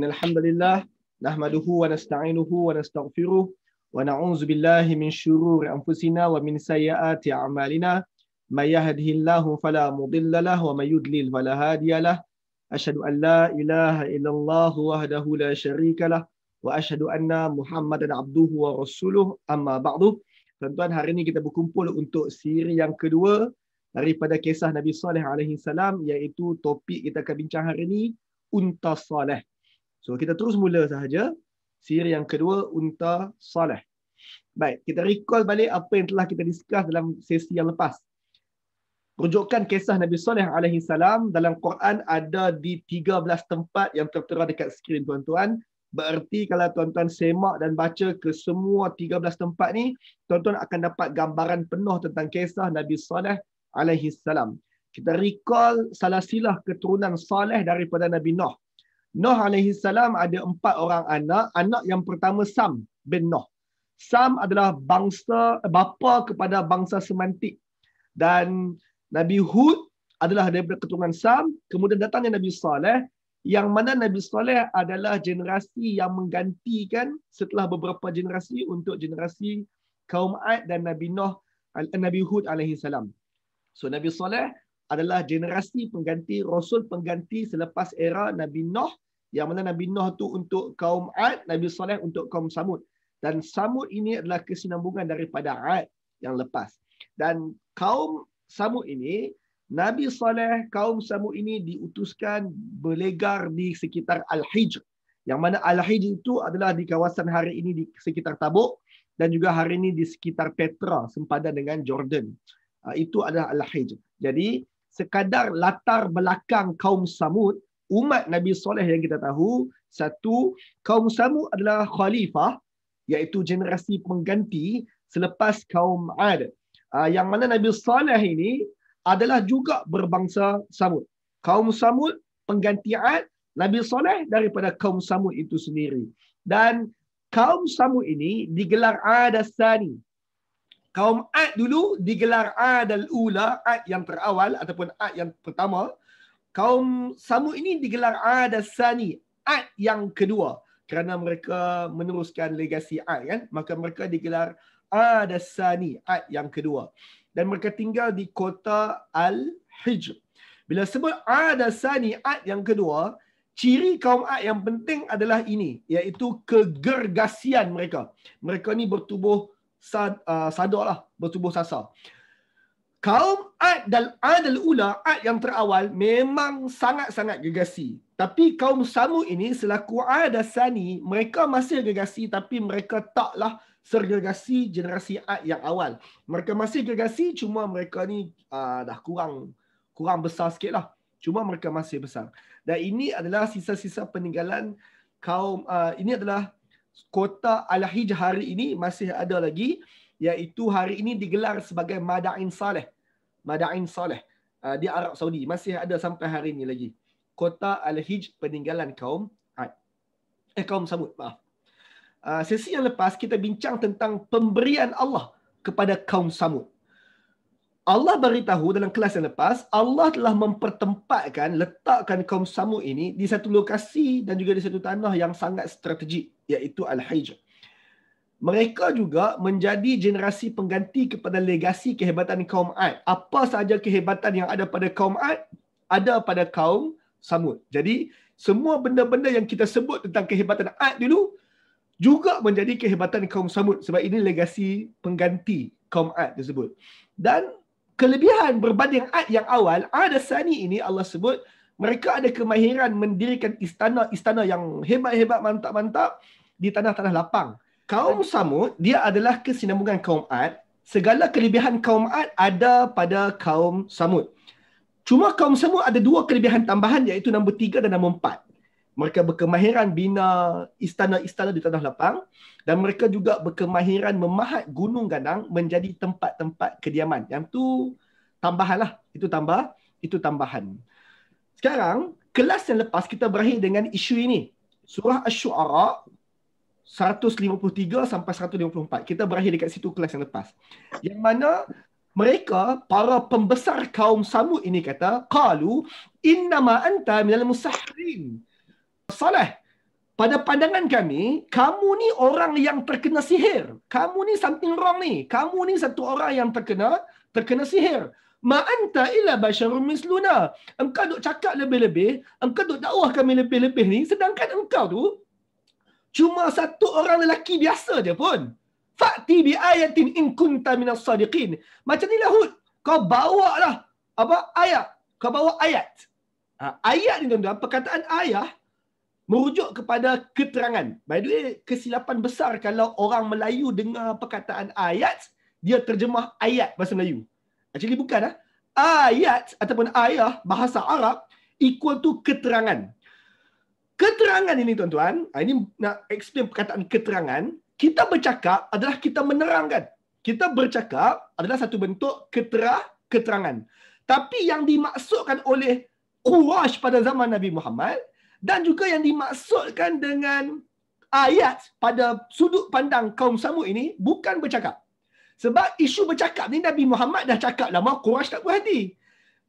Innal hamdalillah nahmaduhu wa nasta'inuhu wa nastaghfiruh wa na'udzu billahi min shururi anfusina wa min sayyiati a'malina. May yahdihillahu fala mudilla lahu wa may yudlil fala hadiya lahu. Asyhadu an la ilaha illallah wahdahu la syarika lah wa asyhadu anna Muhammadan abduhu wa rasuluh. Amma ba'du. Tuan-tuan, hari ini kita berkumpul untuk siri yang kedua daripada kisah Nabi Saleh alaihi salam, iaitu topik kita akan bincang hari ini, unta Saleh. So kita terus mula sahaja siri yang kedua, unta Saleh. Baik, kita recall balik apa yang telah kita discuss dalam sesi yang lepas. Rujukan kisah Nabi Saleh alaihi salam dalam Quran ada di 13 tempat yang tertera dekat skrin tuan-tuan. Berarti kalau tuan-tuan semak dan baca ke semua 13 tempat ni, tuan-tuan akan dapat gambaran penuh tentang kisah Nabi Saleh alaihi salam. Kita recall salasilah keturunan Saleh daripada Nabi Nuh. Nuh alaihi salam ada 4 orang anak. Anak yang pertama Sam bin Nuh. Sam adalah bapa kepada bangsa Semantik. Dan Nabi Hud adalah daripada keturunan Sam. Kemudian datangnya Nabi Saleh, yang mana Nabi Saleh adalah generasi yang menggantikan setelah beberapa generasi untuk generasi kaum Ad dan Nabi Hud alaihi salam. So Nabi Saleh adalah generasi pengganti, Rasul pengganti selepas era Nabi Nuh, yang mana Nabi Nuh tu untuk kaum Ad, Nabi Saleh untuk kaum Samud. Dan Samud ini adalah kesinambungan daripada Ad yang lepas. Dan kaum Samud ini, Nabi Saleh, kaum Samud ini diutuskan berlegar di sekitar Al-Hijr. Yang mana Al-Hijr itu adalah di kawasan hari ini di sekitar Tabuk, dan juga hari ini di sekitar Petra, sempadan dengan Jordan. Itu adalah Al-Hijr. Jadi, sekadar latar belakang kaum Samud, umat Nabi Saleh yang kita tahu, satu, kaum Samud adalah khalifah, iaitu generasi pengganti selepas kaum Ad. Yang mana Nabi Saleh ini adalah juga berbangsa Samud. Kaum Samud pengganti Ad, Nabi Saleh daripada kaum Samud itu sendiri. Dan kaum Samud ini digelar Ad as-Sani. Kaum Ad dulu digelar Ad al-Ula, Ad yang terawal ataupun Ad yang pertama. Kaum Samud ini digelar Ad as-Sani, Ad yang kedua. Kerana mereka meneruskan legasi Ad, kan? Maka mereka digelar Ad as-Sani, Ad yang kedua. Dan mereka tinggal di kota Al-Hijr. Bila sebut Ad as-Sani, Ad yang kedua, ciri kaum Ad yang penting adalah ini, iaitu kegergasian mereka. Mereka ni bertubuh sadar lah, bertubuh sasar. Kaum Ad dan Ad al-Ula, Ad yang terawal, memang sangat-sangat gegasi. Tapi kaum Samud ini selaku Ad as-Sani, mereka masih gegasi, tapi mereka taklah sergegasi generasi Ad yang awal. Mereka masih gegasi, cuma mereka ni dah kurang besar sikit lah. Cuma mereka masih besar. Dan ini adalah sisa-sisa peninggalan kaum, ini adalah kota Al-Hijr hari ini masih ada lagi, iaitu hari ini digelar sebagai Madain Saleh. Madain Saleh di Arab Saudi. Masih ada sampai hari ini lagi. Kota Al-Hijr, peninggalan kaum Ad. Kaum Samud, maaf. Sesi yang lepas kita bincang tentang pemberian Allah kepada kaum Samud. Allah beritahu dalam kelas yang lepas, Allah telah letakkan kaum Samud ini di satu lokasi dan juga di satu tanah yang sangat strategik, iaitu Al-Hijr. Mereka juga menjadi generasi pengganti kepada legasi kehebatan kaum Ad. Apa sahaja kehebatan yang ada pada kaum Ad, ada pada kaum Samud. Jadi, semua benda-benda yang kita sebut tentang kehebatan Ad dulu, juga menjadi kehebatan kaum Samud. Sebab ini legasi pengganti kaum Ad tersebut. Dan kelebihan berbanding Ad yang awal, Ad as-Sani ini Allah sebut, mereka ada kemahiran mendirikan istana-istana yang hebat-hebat, mantap-mantap di tanah-tanah lapang. Kaum Samud, dia adalah kesinambungan kaum Ad. Segala kelebihan kaum Ad ada pada kaum Samud. Cuma kaum Samud ada 2 kelebihan tambahan, iaitu nombor 3 dan nombor 4. Mereka berkemahiran bina istana-istana di tanah lapang, dan mereka juga berkemahiran memahat gunung ganang menjadi tempat-tempat kediaman. Yang tu tambahan lah. Itu tambahan. Sekarang, kelas yang lepas kita berakhir dengan isu ini. Surah Asy-Syu'ara 153 sampai 154. Kita berakhir dekat situ kelas yang lepas. Yang mana mereka, para pembesar kaum Samud ini kata, qalu innama anta minal musahhirin. Saleh, pada pandangan kami, kamu ni orang yang terkena sihir. Kamu ni something wrong ni. Kamu ni satu orang yang terkena sihir. Ma anta illa basharun misluna. Engkau duk cakap lebih-lebih, engkau duk dakwah kami lebih-lebih ni, sedangkan engkau tu cuma satu orang lelaki biasa je pun. Fa'ti bi ayatin in kunta minas sadiqin. Macam ni lah Hud. Kau bawa lah ayat. Kau bawa ayat. Ayat ni tuan-tuan, perkataan ayah merujuk kepada keterangan. By the way, kesilapan besar kalau orang Melayu dengar perkataan ayat, dia terjemah ayat bahasa Melayu. Actually bukan. Ayat ataupun ayah bahasa Arab equal to keterangan. Keterangan ini tuan-tuan, ini nak explain perkataan keterangan. Kita bercakap adalah kita menerangkan. Kita bercakap adalah satu bentuk keterangan. Tapi yang dimaksudkan oleh Quraisy pada zaman Nabi Muhammad dan juga yang dimaksudkan dengan ayat pada sudut pandang kaum Samud ini bukan bercakap. Sebab isu bercakap ni Nabi Muhammad dah cakap lama, Quraisy tak berhati.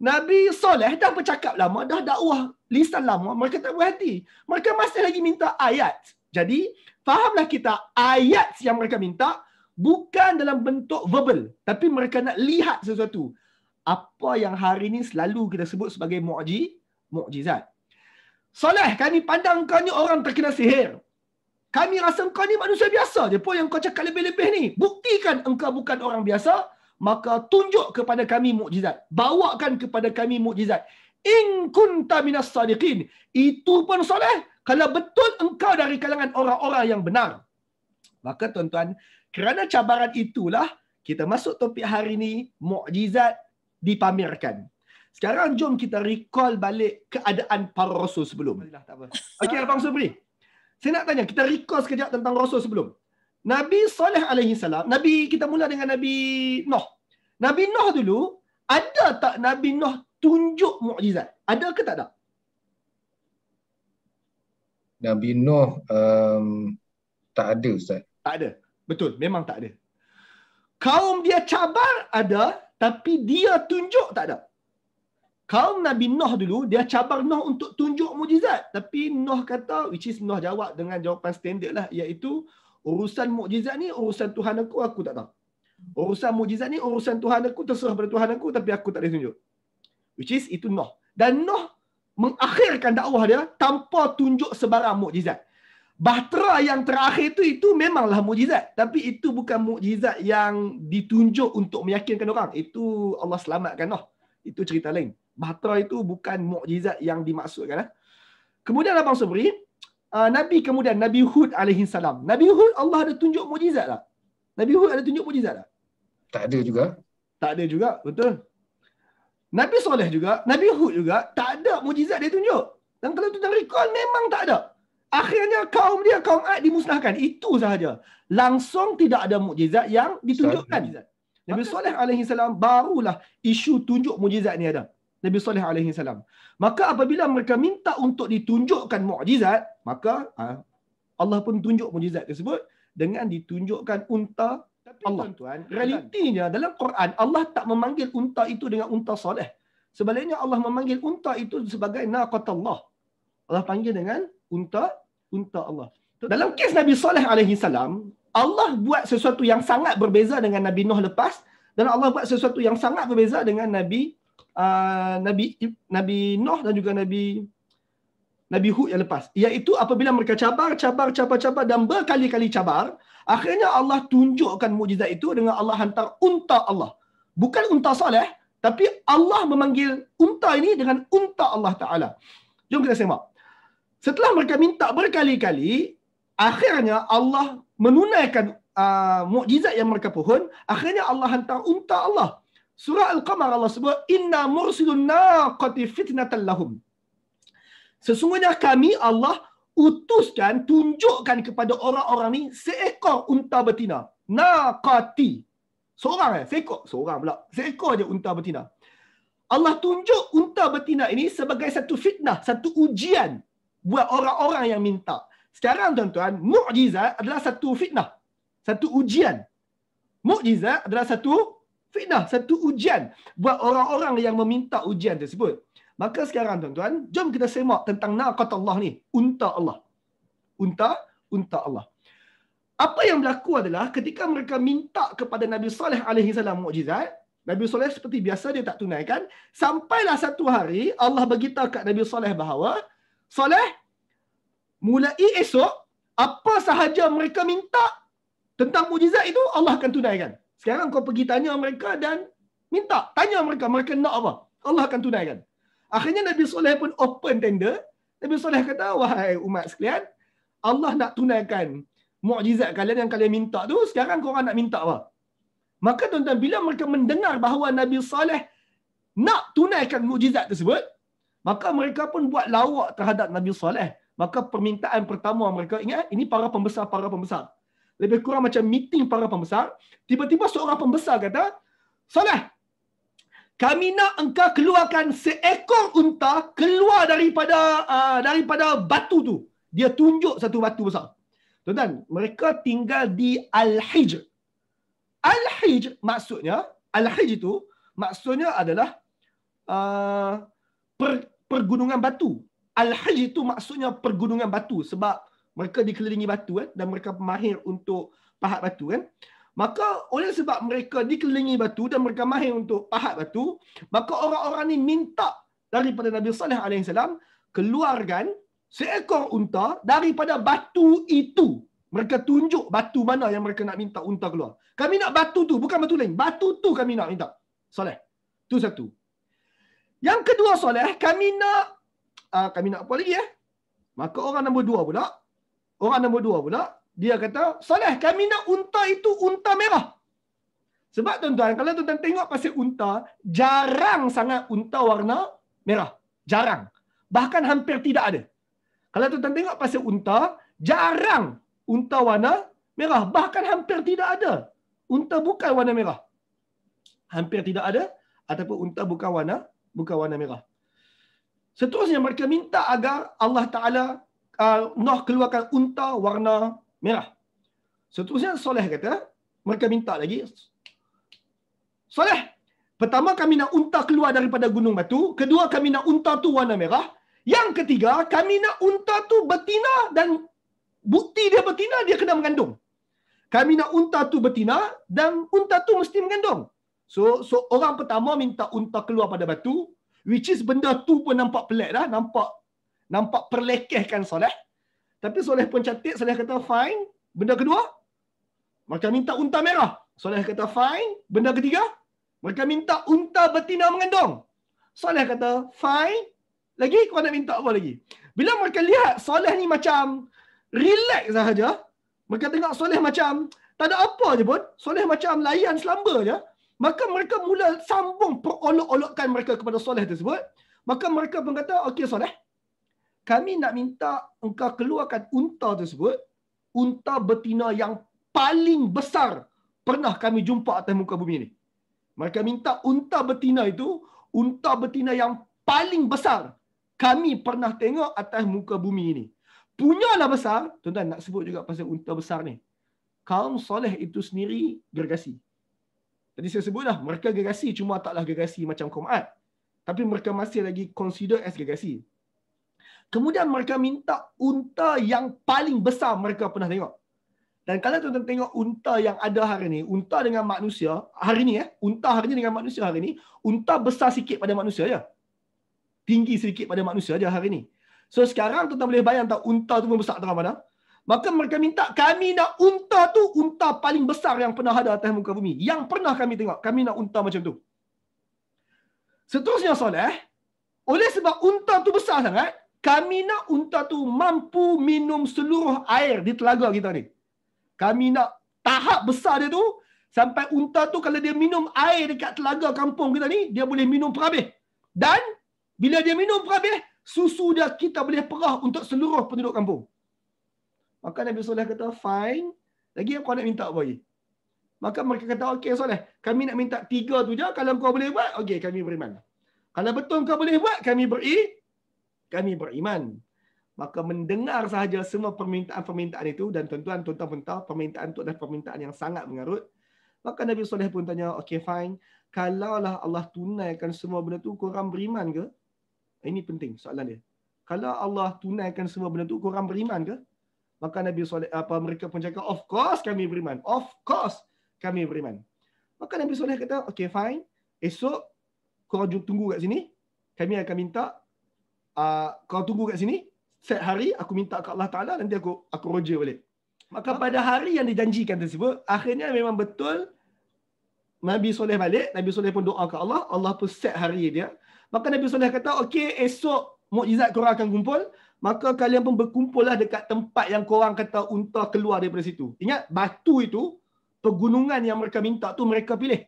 Nabi Saleh dah bercakap lama, dah dakwah lisan lama, mereka tak berhati. Mereka masih lagi minta ayat. Jadi, fahamlah kita, ayat yang mereka minta bukan dalam bentuk verbal, tapi mereka nak lihat sesuatu. Apa yang hari ini selalu kita sebut sebagai mukjizat. Saleh, kami pandang kau ni orang terkena sihir. Kami rasa kau ni manusia biasa je pun yang kau cakap lebih-lebih ni. Buktikan engkau bukan orang biasa, maka tunjuk kepada kami mukjizat. Bawakan kepada kami mukjizat. In kunta minas sadiqin. Itu pun Saleh, kalau betul engkau dari kalangan orang-orang yang benar. Maka tuan-tuan, kerana cabaran itulah kita masuk topik hari ini, mukjizat dipamerkan. Sekarang jom kita recall balik keadaan para rasul sebelum. Okey, Abang Subri. Saya nak tanya, kita recall sekejap tentang rasul sebelum. Nabi Saleh alaihi salam, kita mula dengan Nabi Nuh. Nabi Nuh dulu, ada tak Nabi Nuh tunjuk mukjizat? Ada ke tak ada? Nabi Nuh tak ada, Ustaz. Tak ada. Betul, memang tak ada. Kaum dia cabar ada, tapi dia tunjuk tak ada. Kaum Nabi Nuh dulu, dia cabar Nuh untuk tunjuk mukjizat. Tapi Nuh kata, which is Nuh jawab dengan jawapan standard lah, iaitu urusan mukjizat ni urusan Tuhan aku tak tahu. Urusan mukjizat ni urusan Tuhan aku, terserah pada Tuhan aku, tapi aku tak boleh tunjuk. Which is itu Nuh. Dan Nuh mengakhirkan dakwah dia tanpa tunjuk sebarang mukjizat. Bahtera yang terakhir itu memanglah mukjizat, tapi itu bukan mukjizat yang ditunjuk untuk meyakinkan orang. Itu Allah selamatkan Nuh. Itu cerita lain. Bahtera itu bukan mukjizat yang dimaksudkan. Kemudian Abang Subri, Nabi Hud alaihi salam. Nabi Hud Allah ada tunjuk mukjizat tak? Nabi Hud ada tunjuk mukjizat tak? Tak ada juga. Tak ada juga, betul. Nabi Saleh juga, Nabi Hud juga tak ada mukjizat dia tunjuk. Dan kalau tuan recall memang tak ada. Akhirnya kaum Ad dimusnahkan. Itu sahaja. Langsung tidak ada mukjizat yang ditunjukkan. Nabi Saleh alaihi salam barulah isu tunjuk mukjizat ni ada. Nabi Saleh alaihi salam. Maka apabila mereka minta untuk ditunjukkan mukjizat, maka Allah pun tunjuk mukjizat tersebut dengan ditunjukkan unta Allah. Tuan, realitinya dalam Quran Allah tak memanggil unta itu dengan unta Saleh. Sebaliknya Allah memanggil unta itu sebagai naqatullah. Allah panggil dengan unta Allah. Dalam kes Nabi Saleh alaihi salam, Allah buat sesuatu yang sangat berbeza dengan Nabi Nuh lepas, dan Allah buat sesuatu yang sangat berbeza dengan Nabi Nuh dan juga Nabi Hud yang lepas. Iaitu apabila mereka cabar dan berkali-kali cabar, akhirnya Allah tunjukkan mukjizat itu dengan Allah hantar unta Allah. Bukan unta Saleh, tapi Allah memanggil unta ini dengan unta Allah Ta'ala. Jom kita semak. Setelah mereka minta berkali-kali, akhirnya Allah menunaikan mukjizat yang mereka pohon. Akhirnya Allah hantar unta Allah. Surah Al-Qamar Allah sebut, Inna mursilun naqati fitnatan lahum. Sesungguhnya kami Allah utuskan, tunjukkan kepada orang-orang ni seekor unta betina. Naqati. Seorang seorang pula. Seekor je unta betina. Allah tunjuk unta betina ini sebagai satu fitnah, satu ujian buat orang-orang yang minta. Sekarang tuan-tuan, mukjizat adalah satu fitnah, satu ujian. Mukjizat adalah satu fitnah, satu ujian buat orang-orang yang meminta ujian tersebut. Maka sekarang tuan-tuan, jom kita semak tentang naqatullah ni, unta Allah. unta Allah. Apa yang berlaku adalah ketika mereka minta kepada Nabi Saleh alaihi salam mukjizat, Nabi Saleh seperti biasa dia tak tunaikan. Sampailah satu hari Allah beritahu kat Nabi Saleh bahawa Saleh, mulai esok apa sahaja mereka minta tentang mukjizat itu Allah akan tunaikan. Sekarang kau pergi tanya mereka dan minta, tanya mereka nak apa, Allah akan tunaikan. Akhirnya Nabi Saleh pun open tender. Nabi Saleh kata, wahai umat sekalian, Allah nak tunaikan mukjizat kalian yang kalian minta tu, sekarang korang nak minta apa? Maka tuan-tuan, bila mereka mendengar bahawa Nabi Saleh nak tunaikan mukjizat tersebut, maka mereka pun buat lawak terhadap Nabi Saleh. Maka permintaan pertama mereka, ingat, ini para pembesar. Lebih kurang macam meeting para pembesar. Tiba-tiba seorang pembesar kata, Saleh, kami nak engkau keluarkan seekor unta keluar daripada batu tu. Dia tunjuk satu batu besar. Tuan-tuan, mereka tinggal di Al-Hijr. Al-Hijr itu maksudnya adalah pergunungan batu. Al-Hijr itu maksudnya pergunungan batu sebab mereka dikelilingi batu kan, dan mereka mahir untuk pahat batu kan. Maka oleh sebab mereka dikelilingi batu dan mereka mahir untuk pahat batu, maka orang-orang ni minta daripada Nabi Saleh alaihi salam keluarkan seekor unta daripada batu itu. Mereka tunjuk batu mana yang mereka nak minta unta keluar. Kami nak batu tu, bukan batu lain. Batu tu kami nak minta. Saleh. Tu satu. Yang kedua Saleh, kami nak apa lagi ya? Maka orang nombor dua pula, dia kata, Saleh, kami nak unta itu unta merah. Sebab tuan-tuan, kalau tuan-tuan tengok pasal unta, jarang sangat unta warna merah. Jarang. Bahkan hampir tidak ada. Kalau tuan-tuan tengok pasal unta, jarang unta warna merah. Bahkan hampir tidak ada unta bukan warna merah. Hampir tidak ada ataupun unta bukan warna merah. Seterusnya mereka minta agar Allah Ta'ala nak keluarkan unta warna merah. Seterusnya Saleh kata, mereka minta lagi, Saleh, pertama kami nak unta keluar daripada gunung batu. Kedua, kami nak unta tu warna merah. Yang ketiga, kami nak unta tu betina dan bukti dia betina, dia kena mengandung. Kami nak unta tu betina dan unta tu mesti mengandung. So orang pertama minta unta keluar pada batu, which is benda tu pun nampak pelik dah, nampak perlekehkan Saleh. Tapi Saleh pun cantik, Saleh kata fine. Benda kedua, mereka minta unta merah. Saleh kata fine. Benda ketiga, mereka minta unta betina mengandung. Saleh kata fine. Lagi kau nak minta apa lagi? Bila mereka lihat Saleh ni macam relax sahaja, mereka tengok Saleh macam tak ada apa je pun, Saleh macam layan selamba je, maka mereka mula sambung perolok-olokkan mereka kepada Saleh tersebut. Maka mereka pun kata, okey Saleh, kami nak minta engkau keluarkan unta tersebut, unta betina yang paling besar pernah kami jumpa atas muka bumi ini. Mereka minta unta betina itu, unta betina yang paling besar kami pernah tengok atas muka bumi ini. Punyalah besar. Tuan-tuan nak sebut juga pasal unta besar ni. Kaum Saleh itu sendiri gergasi. Tadi saya sebut dah, mereka gergasi, cuma taklah gergasi macam kaum Ad. Tapi mereka masih lagi consider as gergasi. Kemudian mereka minta unta yang paling besar mereka pernah tengok. Dan kalau tuan-tuan tengok unta yang ada hari ni, unta dengan manusia, hari ni unta hari ni dengan manusia hari ni, unta besar sikit pada manusia je. Tinggi sedikit pada manusia je hari ni. So sekarang tuan-tuan boleh bayang tak unta tu pun besar dalam mana? Maka mereka minta, kami nak unta tu, unta paling besar yang pernah ada atas muka bumi. Yang pernah kami tengok, kami nak unta macam tu. Seterusnya Saleh, oleh sebab unta tu besar sangat, kami nak unta tu mampu minum seluruh air di telaga kita ni. Kami nak tahap besar dia tu, sampai unta tu kalau dia minum air dekat telaga kampung kita ni, dia boleh minum perhabis. Dan bila dia minum perhabis, susu dia kita boleh perah untuk seluruh penduduk kampung. Maka Nabi Saleh kata, fine. Lagi kau nak minta apa lagi? Maka mereka kata, okey Saleh, kami nak minta 3 tu je. Kalau kau boleh buat, okey kami beriman. Kalau betul kau boleh buat, kami beriman. Maka mendengar sahaja semua permintaan-permintaan itu, dan tuan-tuan pun tahu permintaan itu adalah permintaan yang sangat mengarut. Maka Nabi Saleh pun tanya, okey fine. Kalaulah Allah tunaikan semua benda tu, korang beriman ke? Ini penting soalan dia. Kalau Allah tunaikan semua benda tu, korang beriman ke? Maka Nabi Soleh mereka pun cakap, of course kami beriman. Of course kami beriman. Maka Nabi Soleh kata, okay fine. Esok korang tunggu kat sini. Kami akan minta kau tunggu kat sini. Set hari aku minta ke Allah Ta'ala, nanti aku roja balik. Maka pada hari yang dijanjikan tersebut, akhirnya memang betul Nabi Soleh balik. Nabi Soleh pun doa ke Allah. Allah pun set hari dia. Maka Nabi Soleh kata, okay esok mukjizat korang akan kumpul. Maka kalian pun berkumpullah dekat tempat yang korang kata unta keluar daripada situ. Ingat, batu itu, pegunungan yang mereka minta tu mereka pilih.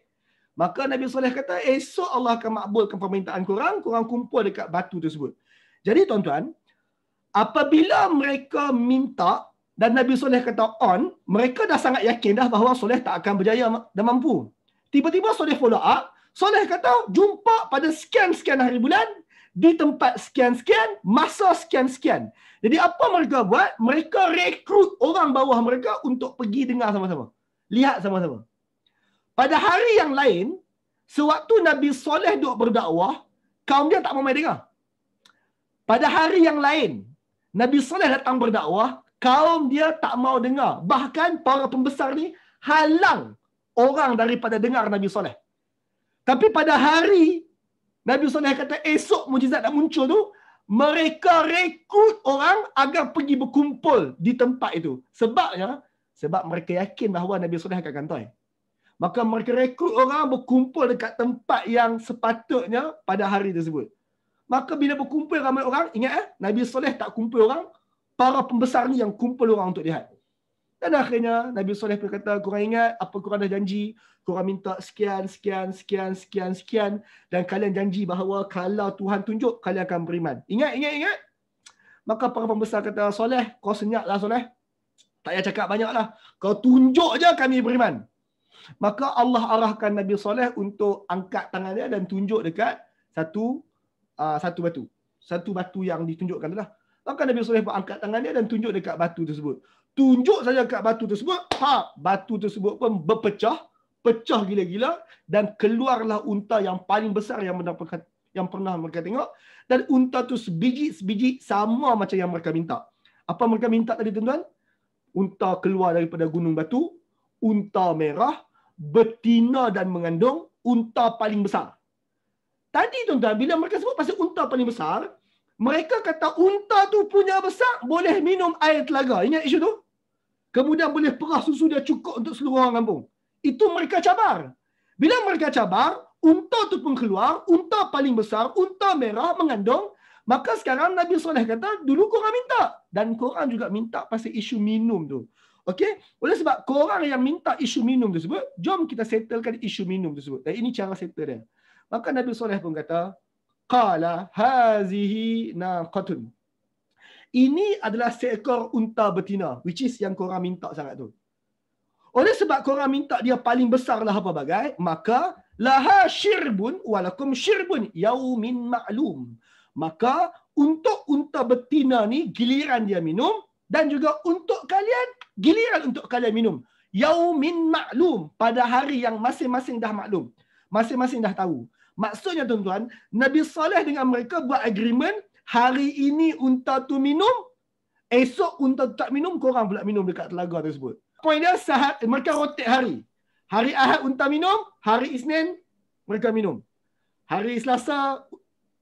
Maka Nabi Soleh kata, esok Allah akan makbulkan permintaan korang. Korang kumpul dekat batu tersebut. Jadi tuan-tuan, apabila mereka minta dan Nabi Soleh kata on, mereka dah sangat yakin dah bahawa Soleh tak akan berjaya dan mampu. Tiba-tiba Soleh follow up. Soleh kata, jumpa pada sekian-sekian hari bulan, di tempat sekian-sekian, masa sekian-sekian. Jadi apa mereka buat? Mereka rekrut orang bawah mereka untuk pergi dengar sama-sama. Lihat sama-sama. Pada hari yang lain, sewaktu Nabi Soleh duduk berdakwah, kaum dia tak mau main dengar. Pada hari yang lain, Nabi Soleh datang berdakwah, kaum dia tak mau dengar. Bahkan para pembesar ni halang orang daripada dengar Nabi Soleh. Tapi pada hari Nabi Soleh kata esok mujizat nak muncul tu, mereka rekrut orang agar pergi berkumpul di tempat itu. Sebab mereka yakin bahawa Nabi Soleh akan kantoi. Maka mereka rekrut orang berkumpul dekat tempat yang sepatutnya pada hari tersebut. Maka bila berkumpul ramai orang, ingat Nabi Soleh tak kumpul orang, para pembesar ni yang kumpul orang untuk lihat. Dan akhirnya Nabi Soleh pun kata, korang ingat apa korang dah janji, korang minta sekian. Dan kalian janji bahawa kalau Tuhan tunjuk, kalian akan beriman. Ingat. Maka para pembesar kata, Soleh, kau senyaplah Soleh. Tak payah cakap banyaklah. Kau tunjuk je kami beriman. Maka Allah arahkan Nabi Soleh untuk angkat tangan dia dan tunjuk dekat satu batu. Satu batu yang ditunjukkan tu lah. Maka Nabi Soleh pun angkat tangan dia dan tunjuk dekat batu tersebut. Tunjuk saja dekat batu tersebut, batu tersebut pun berpecah, pecah gila-gila, dan keluarlah unta yang paling besar yang pernah mereka tengok. Dan unta tu sebiji sama macam yang mereka minta. Apa mereka minta tadi tuan-tuan? Unta keluar daripada gunung batu, unta merah, betina dan mengandung, unta paling besar. Tadi tuan-tuan, bila mereka sebut pasal unta paling besar, mereka kata unta tu punya besar, boleh minum air telaga. Ingat isu tu? Kemudian boleh perah susu dia cukup untuk seluruh orang kampung. Itu mereka cabar. Bila mereka cabar, unta tu pun keluar, unta paling besar, unta merah mengandung. Maka sekarang Nabi Soleh kata, dulu korang minta. Dan korang juga minta pasal isu minum tu. Okey? Oleh sebab korang yang minta isu minum tersebut, jom kita settlekan isu minum tersebut. Dan ini cara settle dia. Maka Nabi Soleh pun kata, qala hazihi naqatun. Ini adalah seekor unta betina, which is yang korang minta sangat tu. Oleh sebab korang minta dia paling besar lah apa bagai, maka laha syirbun walakum syirbun yaumin ma'lum. Maka untuk unta betina ni giliran dia minum, dan juga untuk kalian giliran untuk kalian minum. Yaumin ma'lum, pada hari yang masing-masing dah maklum. Masing-masing dah tahu. Maksudnya tuan-tuan, Nabi Saleh dengan mereka buat agreement, hari ini unta tu minum, esok unta tu tak minum, korang pula minum dekat telaga tersebut. Poin dia, mereka rotate hari. Hari Ahad unta minum, hari Isnin mereka minum. Hari Selasa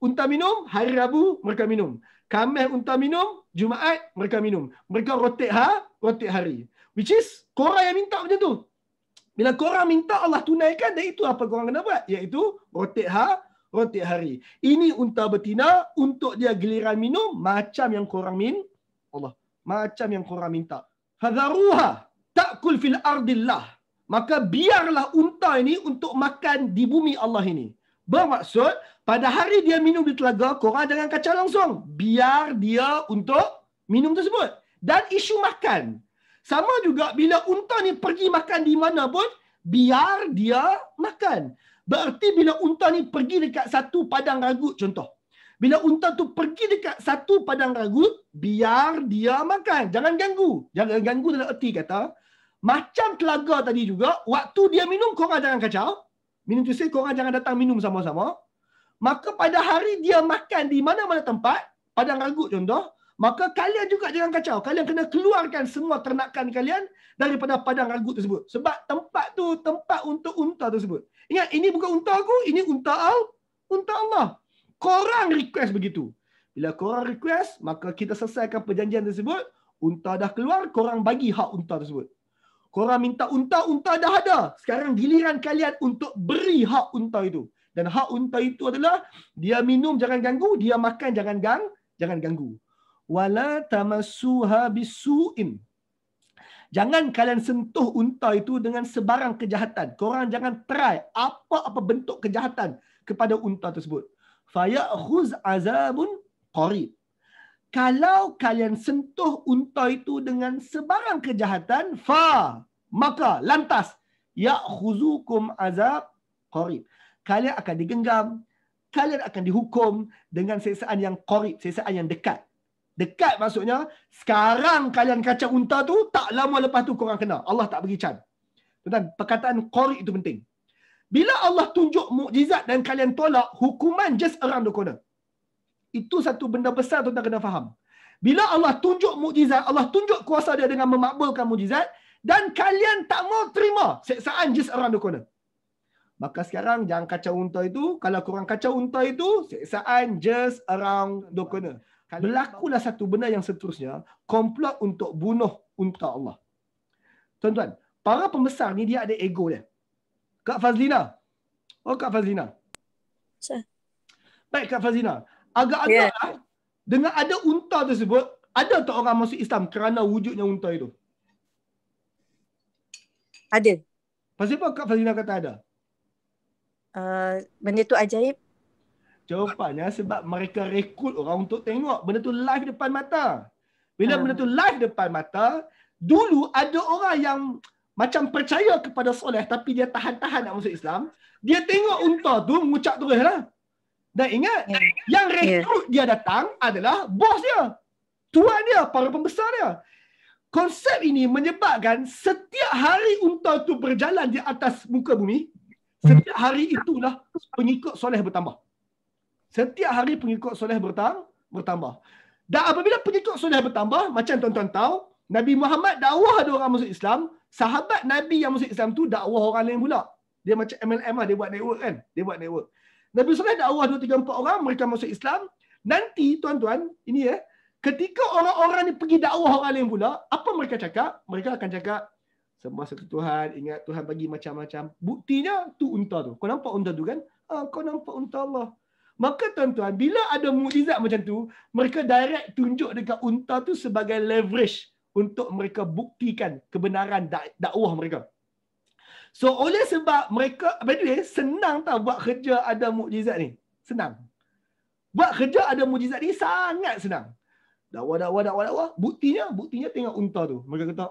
unta minum, hari Rabu mereka minum. Khamis unta minum, Jumaat mereka minum. Mereka rotate hari. Which is, korang yang minta macam tu. Bila korang minta Allah tunaikan, dan itu apa korang kena buat? Iaitu rotate hari. Ini unta betina, untuk dia giliran minum, macam yang korang macam yang korang minta. Fadharuha ta'kul fil ardillah. Maka biarlah unta ini untuk makan di bumi Allah ini. Bermaksud, pada hari dia minum di telaga, korang jangan kacau langsung. Biar dia untuk minum tersebut. Dan isu makan. Sama juga bila unta ni pergi makan di mana pun, biar dia makan. Berarti bila unta ni pergi dekat satu padang ragut, contoh. Bila unta tu pergi dekat satu padang ragut, biar dia makan. Jangan ganggu. Jangan ganggu dalam erti kata, macam telaga tadi juga, waktu dia minum, korang jangan kacau. Minum tu korang jangan datang minum sama-sama. Maka pada hari dia makan di mana-mana tempat, padang ragut contoh, maka kalian juga jangan kacau. Kalian kena keluarkan semua ternakan kalian daripada padang ragut tersebut. Sebab tempat tu tempat untuk unta tersebut. Ingat, ini bukan unta aku, ini unta Allah. Korang request begitu. Bila korang request, maka kita selesaikan perjanjian tersebut. Unta dah keluar, korang bagi hak unta tersebut. Korang minta unta, unta dah ada. Sekarang giliran kalian untuk beri hak unta itu. Dan hak unta itu adalah dia minum jangan ganggu, dia makan jangan ganggu. Wala tamassuha bisu'in. Jangan kalian sentuh unta itu dengan sebarang kejahatan. Korang jangan try apa-apa bentuk kejahatan kepada unta tersebut. Fayakhuz azabun qarib. Kalau kalian sentuh unta itu dengan sebarang kejahatan, maka lantas ya'khuzukum azab qarib. Kalian akan digenggam, kalian akan dihukum dengan siksaan yang qarib, siksaan yang dekat. Dekat maksudnya, sekarang kalian kacau unta tu, tak lama lepas tu korang kena. Allah tak bagi can. Tuan, perkataan qarib itu penting. Bila Allah tunjuk mukjizat dan kalian tolak, hukuman just around the corner. Itu satu benda besar tuan kena faham. Bila Allah tunjuk mukjizat, Allah tunjuk kuasa dia dengan memakbulkan mukjizat, dan kalian tak mau terima siksaan just around the corner. Maka sekarang jangan kacau unta itu. Kalau korang kacau unta itu, siksaan just around the corner. Berlakulah satu benda yang seterusnya, komplot untuk bunuh unta Allah. Tuan-tuan, para pembesar ni dia ada ego dia. Kak Fazlina. Oh, Kak Fazlina. Baik, Kak Fazlina. Agak-agak dengan ada unta tersebut, ada tak orang masuk Islam kerana wujudnya unta itu? Ada. Pasal apa Kak Fazlina kata ada? Benda tu ajaib. Jawapannya sebab mereka rekrut orang untuk tengok benda tu live depan mata. Bila benda tu live depan mata, dulu ada orang yang macam percaya kepada soleh tapi dia tahan-tahan nak masuk Islam. Dia tengok unta tu mengucap terus lah. Dan ingat, yang rekrut dia datang adalah bos dia. Tuan dia, para pembesar dia. Konsep ini menyebabkan setiap hari unta tu berjalan di atas muka bumi, setiap hari itulah pengikut soleh bertambah. Setiap hari pengikut soleh bertambah. Dan apabila pengikut soleh bertambah, macam tuan-tuan tahu, Nabi Muhammad dakwah ada orang masuk Islam, sahabat Nabi yang masuk Islam tu dakwah orang lain pula. Dia macam MLM lah, dia buat network kan. Dia buat network. Nabi Sallallahu dakwah 2, 3, 4 orang, mereka masuk Islam. Nanti tuan-tuan, ini ketika orang-orang ni pergi dakwah orang lain pula, apa mereka cakap? Mereka akan cakap, sembah satu Tuhan, ingat Tuhan bagi macam-macam. Buktinya tu unta tu. Kau nampak unta tu kan? Kau nampak unta Allah. Maka tuan-tuan, bila ada mukjizat macam tu, mereka direct tunjuk dekat unta tu sebagai leverage untuk mereka buktikan kebenaran dakwah mereka. So oleh sebab mereka, by the way, senang tak buat kerja ada mukjizat ni? Senang. Buat kerja ada mukjizat ni sangat senang. Dakwah. Buktinya tengok unta tu. Mereka kata,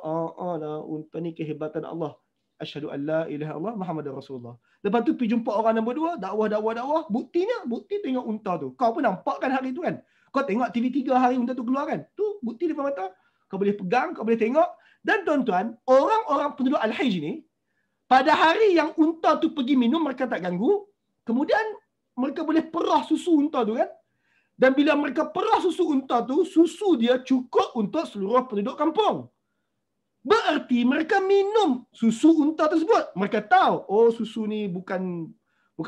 lah, unta ni kehebatan Allah. Asyhadu an la ilaha illallah Muhammadar Rasulullah. Lepas tu pergi jumpa orang nombor 2, dakwah. Bukti tengok unta tu. Kau pun nampak kan hari tu kan? Kau tengok TV 3 hari unta tu keluar kan? Tu bukti depan mata. Kau boleh pegang, kau boleh tengok. Dan tuan-tuan, orang-orang penduduk Al-Hijr ni, pada hari yang unta tu pergi minum, mereka tak ganggu. Kemudian, mereka boleh perah susu unta tu kan? Dan bila mereka perah susu unta tu, susu dia cukup untuk seluruh penduduk kampung. Berarti mereka minum susu unta tersebut. Mereka tahu, susu ni bukan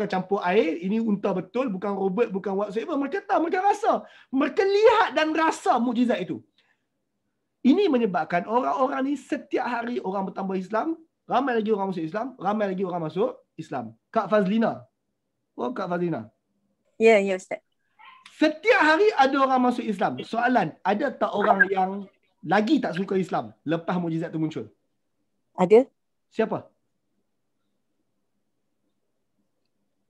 campur air, ini unta betul, bukan robot, bukan whatsoever. Mereka tahu, mereka rasa. Mereka lihat dan rasa mukjizat itu. Ini menyebabkan orang-orang ni setiap hari orang bertambah Islam, ramai lagi orang masuk Islam, ramai lagi orang masuk Islam. Kak Fazlina. Kak Fazlina. Ya, Ustaz. Setiap hari ada orang masuk Islam. Soalan, ada tak orang yang lagi tak suka Islam lepas mukjizat tu muncul? Ada. Siapa?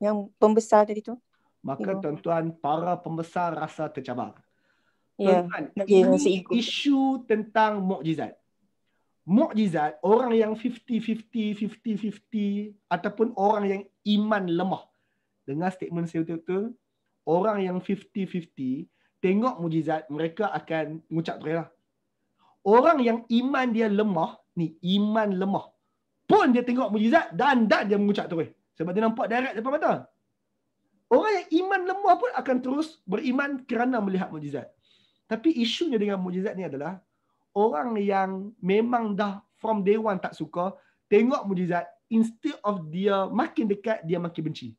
Yang pembesar tadi tu. Maka tuan-tuan, para pembesar rasa tercabar. Ya. Tuan-tuan, ini isu tentang mukjizat. Mukjizat, orang yang 50-50 ataupun orang yang iman lemah. Dengar statement saya betul-betul. Orang yang 50-50 tengok mukjizat, mereka akan mengucap terus lah. Orang yang iman dia lemah, iman lemah, pun dia tengok mukjizat dan dia mengucap terus. Sebab dia nampak direct depan mata. Orang yang iman lemah pun akan terus beriman kerana melihat mukjizat. Tapi isunya dengan mukjizat ni adalah orang yang memang dah from day one tak suka, tengok mukjizat, instead of dia makin dekat, dia makin benci.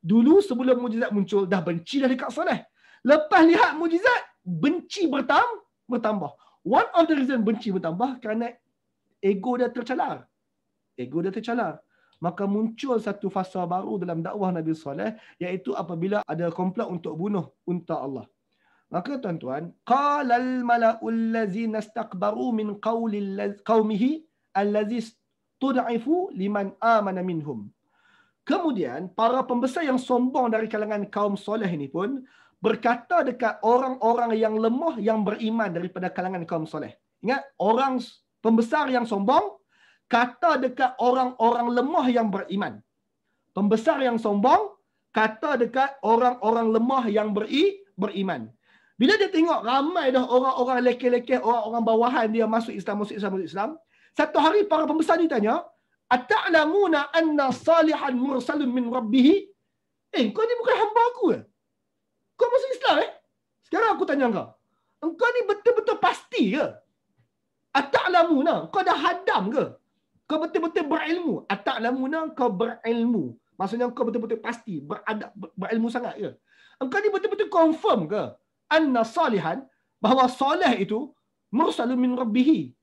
Dulu sebelum mukjizat muncul, dah benci dah dekat Soleh. Lepas lihat mukjizat, benci bertambah. One of the reason benci bertambah kerana ego dia tercalar. Maka muncul satu fasa baru dalam dakwah Nabi Saleh, iaitu apabila ada komplot untuk bunuh unta Allah. Maka tuan-tuan, qalal mala'ul ladzina istakbaru min qaumihi allazi tud'ifu liman amana minhum. Kemudian para pembesar yang sombong dari kalangan kaum Soleh ini pun berkata dekat orang-orang yang lemah yang beriman daripada kalangan kaum Soleh. Ingat, orang pembesar yang sombong kata dekat orang-orang lemah yang beriman. Pembesar yang sombong kata dekat orang-orang lemah yang beriman. Bila dia tengok ramai dah orang-orang lekeh-lekeh, orang-orang bawahan dia masuk Islam. Satu hari para pembesar ni tanya, "Ata'lamuna anna Salihan mursalun min rabbih?" Kau ni bukan hamba aku ke? Kau masuk Islam Sekarang aku tanya engkau ni betul-betul pasti ke? Ata'lamuna, kau dah hadam ke? Kau betul-betul berilmu. Ata'lamuna, kau berilmu. Maksudnya kau betul-betul pasti, berilmu sangat ke? Engkau ni betul-betul confirm ke? Anna Salihan, bahawa Saleh itu mursalun min rabbih,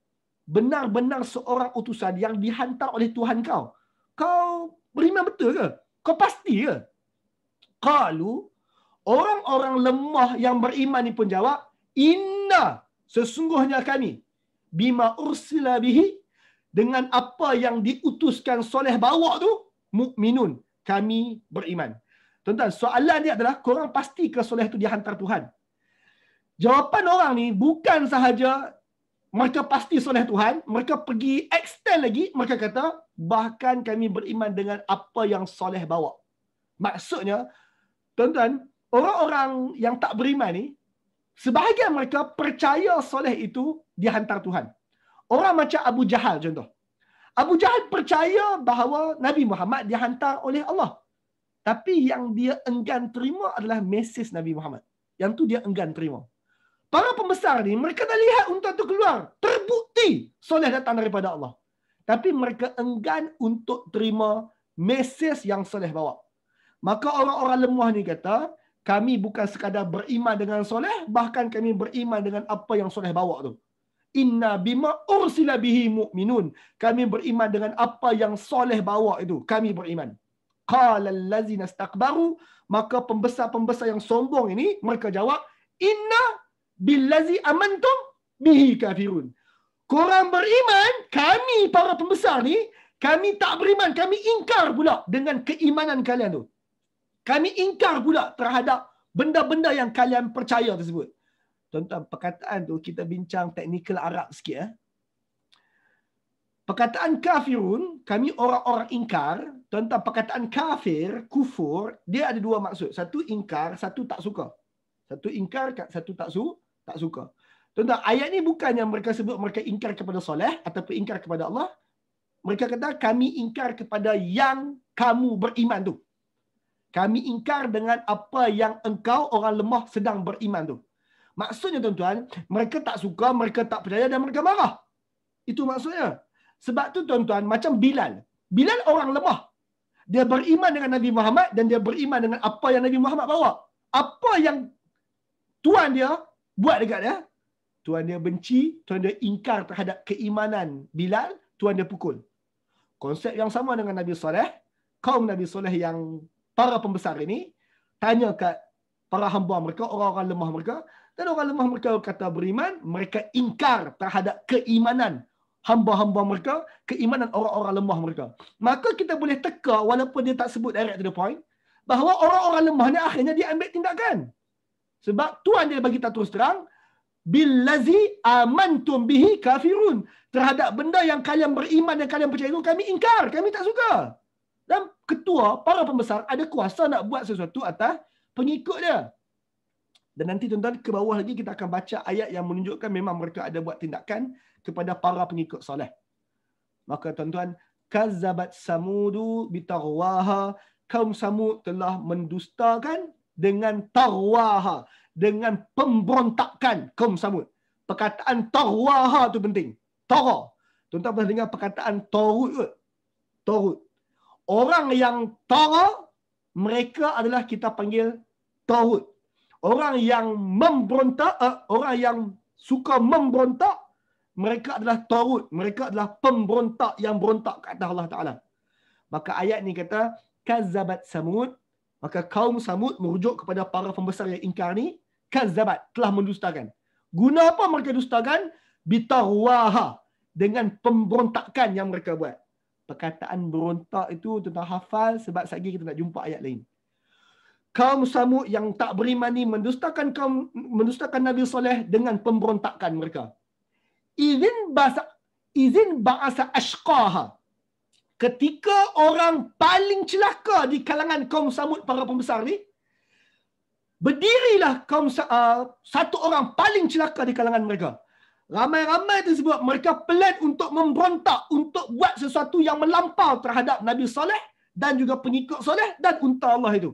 benar-benar seorang utusan yang dihantar oleh Tuhan kau. Kau beriman betul ke? Kau pasti ke? Qalu, orang-orang lemah yang beriman ni pun jawab, inna, sesungguhnya kami, bima ursila bihi, dengan apa yang diutuskan Soleh bawa tu, mukminun, kami beriman. Tuan-tuan, soalan dia adalah, korang pasti ke Soleh tu dihantar Tuhan? Jawapan orang ni bukan sahaja mereka pasti Soleh Tuhan, mereka pergi extend lagi, mereka kata, bahkan kami beriman dengan apa yang Soleh bawa. Maksudnya, tuan-tuan, orang-orang yang tak beriman ni, sebahagian mereka percaya Soleh itu dihantar Tuhan. Orang macam Abu Jahal contoh. Abu Jahal percaya bahawa Nabi Muhammad dihantar oleh Allah. Tapi yang dia enggan terima adalah mesej Nabi Muhammad. Yang tu dia enggan terima. Para pembesar ni, mereka dah lihat unta tu keluar. Terbukti Soleh datang daripada Allah. Tapi mereka enggan untuk terima mesej yang Soleh bawa. Maka orang-orang lemah ni kata, kami bukan sekadar beriman dengan Soleh, bahkan kami beriman dengan apa yang Soleh bawa tu. Inna bima ursila bihi mu'minun. Kami beriman dengan apa yang Soleh bawa itu. Kami beriman. Qala allazina istakbaru, maka pembesar-pembesar yang sombong ini, mereka jawab, inna billazi amantum bihi kafirun. Korang beriman, kami para pembesar ni, kami tak beriman, kami ingkar pula dengan keimanan kalian tu. Kami ingkar pula terhadap benda-benda yang kalian percaya tersebut. Tuan-tuan, perkataan tu kita bincang teknikal Arab sikit. Perkataan kafirun, kami orang-orang ingkar. Tuan-tuan, perkataan kafir, kufur, dia ada dua maksud. Satu ingkar, satu tak suka. Satu ingkar, satu tak suka. Tuan-tuan, ayat ni bukan yang mereka sebut mereka ingkar kepada Soleh ataupun ingkar kepada Allah. Mereka kata kami ingkar kepada yang kamu beriman tu. Kami ingkar dengan apa yang engkau orang lemah sedang beriman tu. Maksudnya tuan-tuan, mereka tak suka, mereka tak percaya dan mereka marah. Itu maksudnya. Sebab tu tuan-tuan, macam Bilal. Bilal orang lemah. Dia beriman dengan Nabi Muhammad dan dia beriman dengan apa yang Nabi Muhammad bawa. Apa yang Tuan dia buat dekat dia, Tuan dia benci, Tuan dia ingkar terhadap keimanan Bilal, Tuan dia pukul. Konsep yang sama dengan Nabi Saleh. Kaum Nabi Saleh yang para pembesar ini tanya kat para hamba mereka, orang-orang lemah mereka, dan orang lemah mereka kata beriman, mereka ingkar terhadap keimanan hamba-hamba mereka, keimanan orang-orang lemah mereka. Maka kita boleh teka, walaupun dia tak sebut direct to the point, bahawa orang-orang lemah ni akhirnya dia ambil tindakan. Sebab Tuhan dia bagi tak terus terang, billazi amantum bihi kafirun. Terhadap benda yang kalian beriman dan kalian percaya itu, kami ingkar, kami tak suka. Dan ketua, para pembesar ada kuasa nak buat sesuatu atas pengikut dia. Dan nanti tuan-tuan ke bawah lagi kita akan baca ayat yang menunjukkan memang mereka ada buat tindakan kepada para pengikut Saleh. Maka tuan-tuan, kazzabat samudu bitarwaha, kaum Samud telah mendustakan dengan tarwaha, dengan pemberontakan kaum Samud. Perkataan tarwaha tu penting. Tara. Tuan-tuan pernah dengar perkataan Tarut ke? Tarut. Orang yang tara, mereka adalah kita panggil Tarut. Orang yang memberontak, orang yang suka memberontak, mereka adalah Tarut. Mereka adalah pemberontak yang berontak ke atas Allah Ta'ala. Maka ayat ni kata, Kazzabat Samud. Maka kaum Samud merujuk kepada para pembesar yang ingkar ni. Kazzabat, telah mendustakan. Guna apa mereka dustakan? Bitarwaha. Dengan pemberontakan yang mereka buat. Perkataan berontak itu tuan-tuan hafal sebab sekali kita nak jumpa ayat lain. Kaum Samud yang tak beriman ni mendustakan Nabi Saleh dengan pemberontakan mereka. Izin ba'asa ashqaha. Ketika orang paling celaka di kalangan kaum Samud, para pembesar ni, berdirilah satu orang paling celaka di kalangan mereka. Ramai-ramai tersebut mereka plan untuk memberontak, untuk buat sesuatu yang melampau terhadap Nabi Saleh dan juga pengikut Saleh dan unta Allah itu.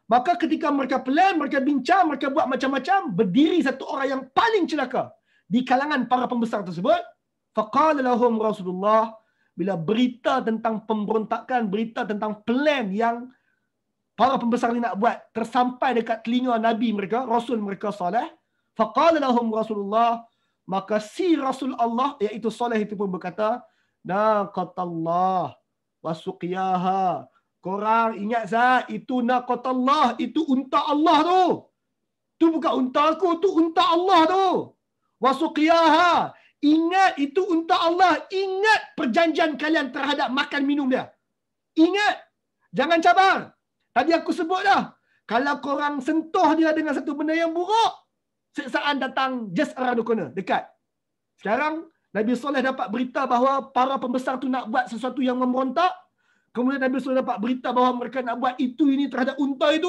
Maka ketika mereka plan, mereka bincang, mereka buat macam-macam, berdiri satu orang yang paling celaka di kalangan para pembesar tersebut. Faqala lahum Rasulullah, bila berita tentang pemberontakan, berita tentang plan yang para pembesar ni nak buat tersampai dekat telinga Nabi mereka, Rasul mereka Saleh. Faqala lahum Rasulullah, maka si Rasul Allah, iaitu Saleh itu pun berkata, naqatallah wa suqiyaha. Korang ingat sah, itu naqatallah, itu unta Allah tu. Tu bukan unta aku, tu unta Allah tu. Wa suqiyaha. Ingat itu unta Allah. Ingat perjanjian kalian terhadap makan minum dia. Ingat. Jangan cabar. Tadi aku sebut dah. Kalau korang sentuh dia dengan satu benda yang buruk, siksaan datang just around the corner, dekat. Sekarang, Nabi Saleh dapat berita bahawa para pembesar tu nak buat sesuatu yang memberontak. Kemudian Nabi Saleh dapat berita bahawa mereka nak buat itu ini terhadap unta itu.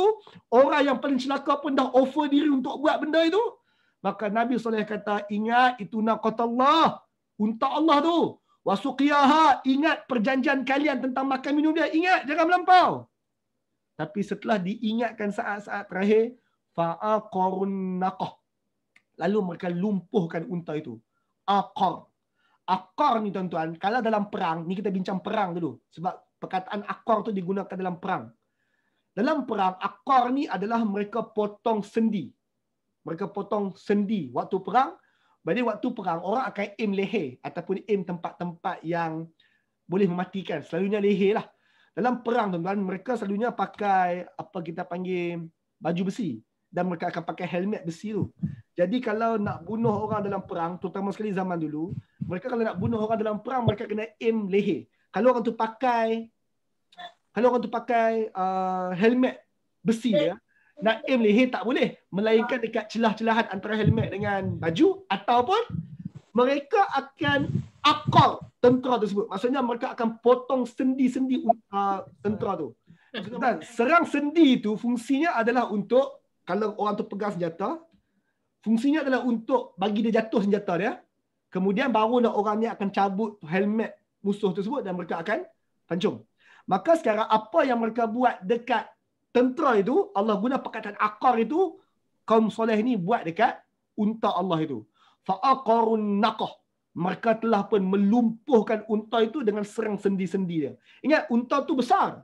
Orang yang paling celaka pun dah offer diri untuk buat benda itu. Maka Nabi Saleh kata, ingat itu naqatallah, unta Allah tu. Wasuqiyaha, ingat perjanjian kalian tentang makan minum dia. Ingat, jangan melampau. Tapi setelah diingatkan saat-saat terakhir, fa'aqarun naqah. Lalu mereka lumpuhkan unta itu. Aqar. Aqar ni tuan-tuan, kalau dalam perang, ni kita bincang perang dulu. Sebab perkataan aqar tu digunakan dalam perang. Dalam perang, aqar ni adalah mereka potong sendi. Mereka potong sendi waktu perang. Jadi waktu perang, orang akan aim leher ataupun aim tempat-tempat yang boleh mematikan. Selalunya leher lah. Dalam perang tuan-tuan, mereka selalunya pakai apa kita panggil baju besi. Dan mereka akan pakai helmet besi tu. Jadi kalau nak bunuh orang dalam perang, terutama sekali zaman dulu, mereka kalau nak bunuh orang dalam perang, mereka kena aim leher. Kalau orang tu pakai helmet besi dia, nak aim leher tak boleh. Melainkan dekat celah-celahan antara helmet dengan baju, ataupun mereka akan akal tentera tersebut. Maksudnya mereka akan potong sendi-sendi tentera tu. Dan serang sendi itu fungsinya adalah untuk, kalau orang tu pegang senjata, fungsinya adalah untuk bagi dia jatuh senjata dia. Kemudian barulah orang ni akan cabut helmet musuh tersebut dan mereka akan pancung. Maka sekarang apa yang mereka buat dekat tentera itu, Allah guna perkataan akar itu, kaum Saleh ni buat dekat unta Allah itu. Fa'aqarun naqah. Mereka telah pun melumpuhkan unta itu dengan serang sendi-sendi dia. Ingat, unta tu besar.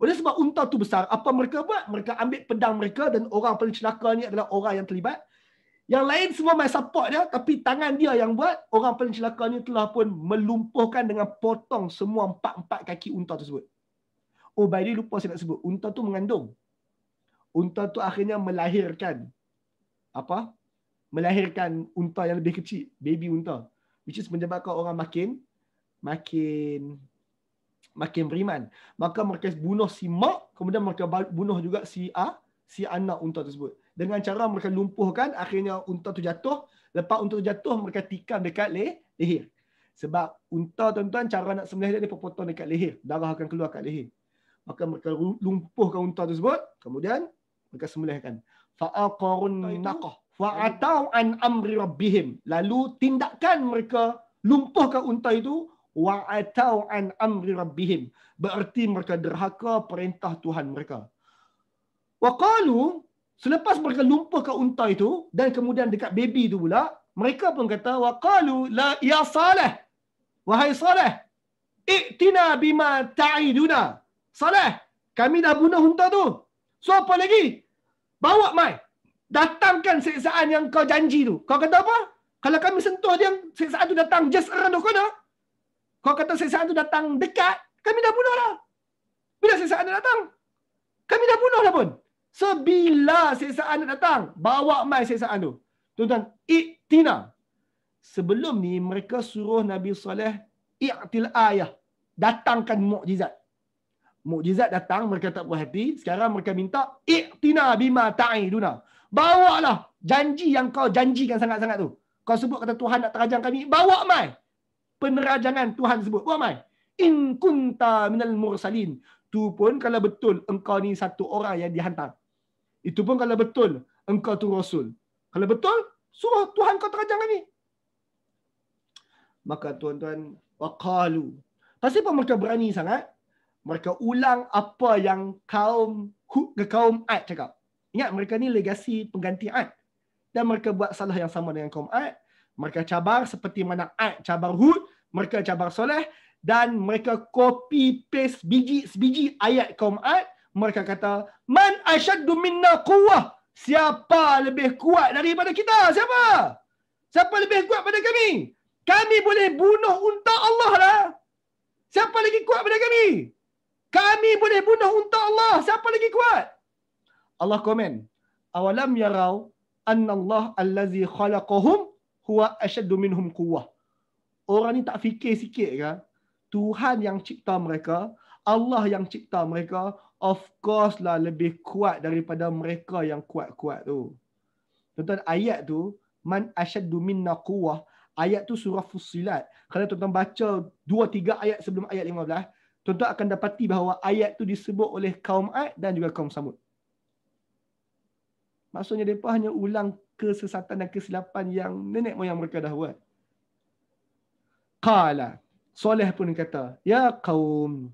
Oleh sebab unta tu besar, apa mereka buat? Mereka ambil pedang mereka dan orang paling celaka ni adalah orang yang terlibat. Yang lain semua main support dia, tapi tangan dia yang buat, orang paling celaka ni telah pun melumpuhkan dengan potong semua 4 kaki unta tersebut. Oh, by the way, lupa saya nak sebut. Unta tu mengandung. Unta tu akhirnya melahirkan apa? Melahirkan unta yang lebih kecil, baby unta. Which is menyebabkan orang makin beriman. Maka mereka bunuh si mak, kemudian mereka bunuh juga si anak unta tersebut. Dengan cara mereka lumpuhkan, akhirnya unta tu jatuh. Lepas unta tu jatuh, mereka tikam dekat leher. Sebab unta tuan-tuan, cara nak sembelih dia potong dekat leher. Darah akan keluar kat leher. Maka mereka lumpuhkan unta tersebut, kemudian mereka sembelihkan. Fa'aqarun naqah wa'atau an amri rabbihim. Lalu tindakan mereka lumpuhkan unta itu, wa'atau an amri rabbihim. Berarti mereka derhaka perintah Tuhan mereka. Waqalu, Selepas mereka lumpur ke unta itu dan kemudian dekat baby itu pula, mereka pun kata waqalu la ya Saleh, wahai Saleh, i'tina bima ta'iduna. Saleh, kami dah bunuh unta tu. So apa lagi? Bawa mai. Datangkan siksaan yang kau janji tu. Kau kata apa? Kalau kami sentuh dia, siksaan tu datang just around the corner. Kau kata siksaan tu datang dekat, kami dah bunuh lah. Bila siksaan dia datang, kami dah bunuh lah pun. So bila siksaan datang, bawa mai siksaan tu. Tuan-tuan, i'tina. Sebelum ni mereka suruh Nabi Saleh i'til ayah. Datangkan mukjizat. Mukjizat datang, mereka tak puas hati. Sekarang mereka minta i'tina bima ta'iduna. Bawalah janji yang kau janjikan sangat-sangat tu. Kau sebut kata Tuhan nak terajang kami, bawa mai. Penerajangan Tuhan sebut, bawa mai. In kunta minal mursalin. Tu pun kalau betul engkau ni satu orang yang dihantar. Itu pun kalau betul engkau tu rasul. Kalau betul, suruh Tuhan kau terajang kami. Maka tuan-tuan, waqalu. Pasal apa mereka berani sangat? Mereka ulang apa yang kaum Ad cakap. Ingat, mereka ni legasi pengganti Ad. Dan mereka buat salah yang sama dengan kaum Ad. Mereka cabar seperti mana Ad cabar Hud, mereka cabar Soleh, dan mereka copy paste biji ayat kaum Ad. Mereka kata, man asyaddu minna quwwah. Siapa lebih kuat daripada kita? Siapa? Siapa lebih kuat pada kami? Kami boleh bunuh unta Allah lah. Siapa lagi kuat pada kami? Kami boleh bunuh unta Allah. Siapa lagi kuat? Allah komen, awalam yarau anna Allah allazi khalaqahum huwa ashaddu minhum quwwah. Orang ni tak fikir sikit ke? Tuhan yang cipta mereka, Allah yang cipta mereka, of course lah lebih kuat daripada mereka yang kuat-kuat tu. Tuan-tuan, ayat tu, man ashaddu minna quwwah, ayat tu surah Fussilat. Kalau tuan-tuan baca 2-3 ayat sebelum ayat 15, tuan-tuan akan dapati bahawa ayat tu disebut oleh kaum Ad dan juga kaum Samud. Maksudnya mereka hanya ulang kesesatan dan kesilapan yang nenek moyang mereka dah buat. Qala, Soleh pun kata, ya qaum,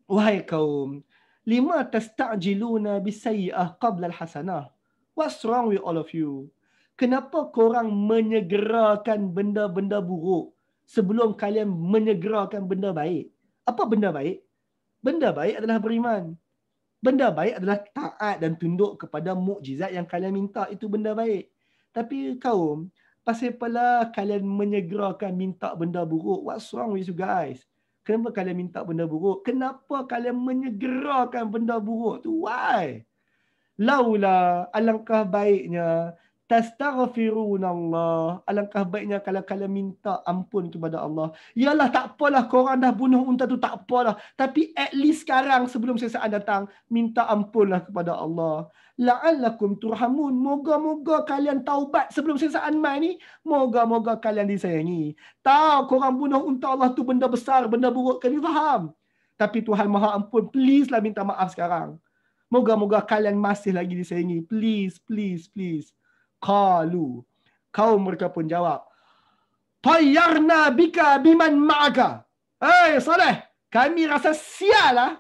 wahai kaum, lima tasta'jiluna bisayyi'ah qabla al-hasanah. What's wrong with all of you? Kenapa korang menyegerakan benda-benda buruk sebelum kalian menyegerakan benda baik? Apa benda baik? Benda baik adalah beriman. Benda baik adalah taat dan tunduk kepada mukjizat yang kalian minta. Itu benda baik. Tapi kaum, pasal pala kalian menyegerakan minta benda buruk? What's wrong with you guys? Kenapa kalian minta benda buruk? Kenapa kalian menyegerakan benda buruk tu? Why? Laula, alangkah baiknya tastaghfirunallah. Alangkah baiknya kalau kalian minta ampun kepada Allah. Yalah, tak apalah korang dah bunuh unta tu, tak apalah. Tapi at least sekarang sebelum siksaan datang, minta ampunlah kepada Allah. La'allakum turhamun. Moga-moga kalian taubat sebelum siksaan mai ni. Moga-moga kalian disayangi. Tahu korang bunuh unta Allah tu benda besar, benda buruk, kalian faham. Tapi Tuhan Maha Ampun, please lah minta maaf sekarang. Moga-moga kalian masih lagi disayangi. Please, please, please. Qalu, kaum mereka pun jawab, tayyarna bika biman ma'aka. Hey Saleh, kami rasa sial lah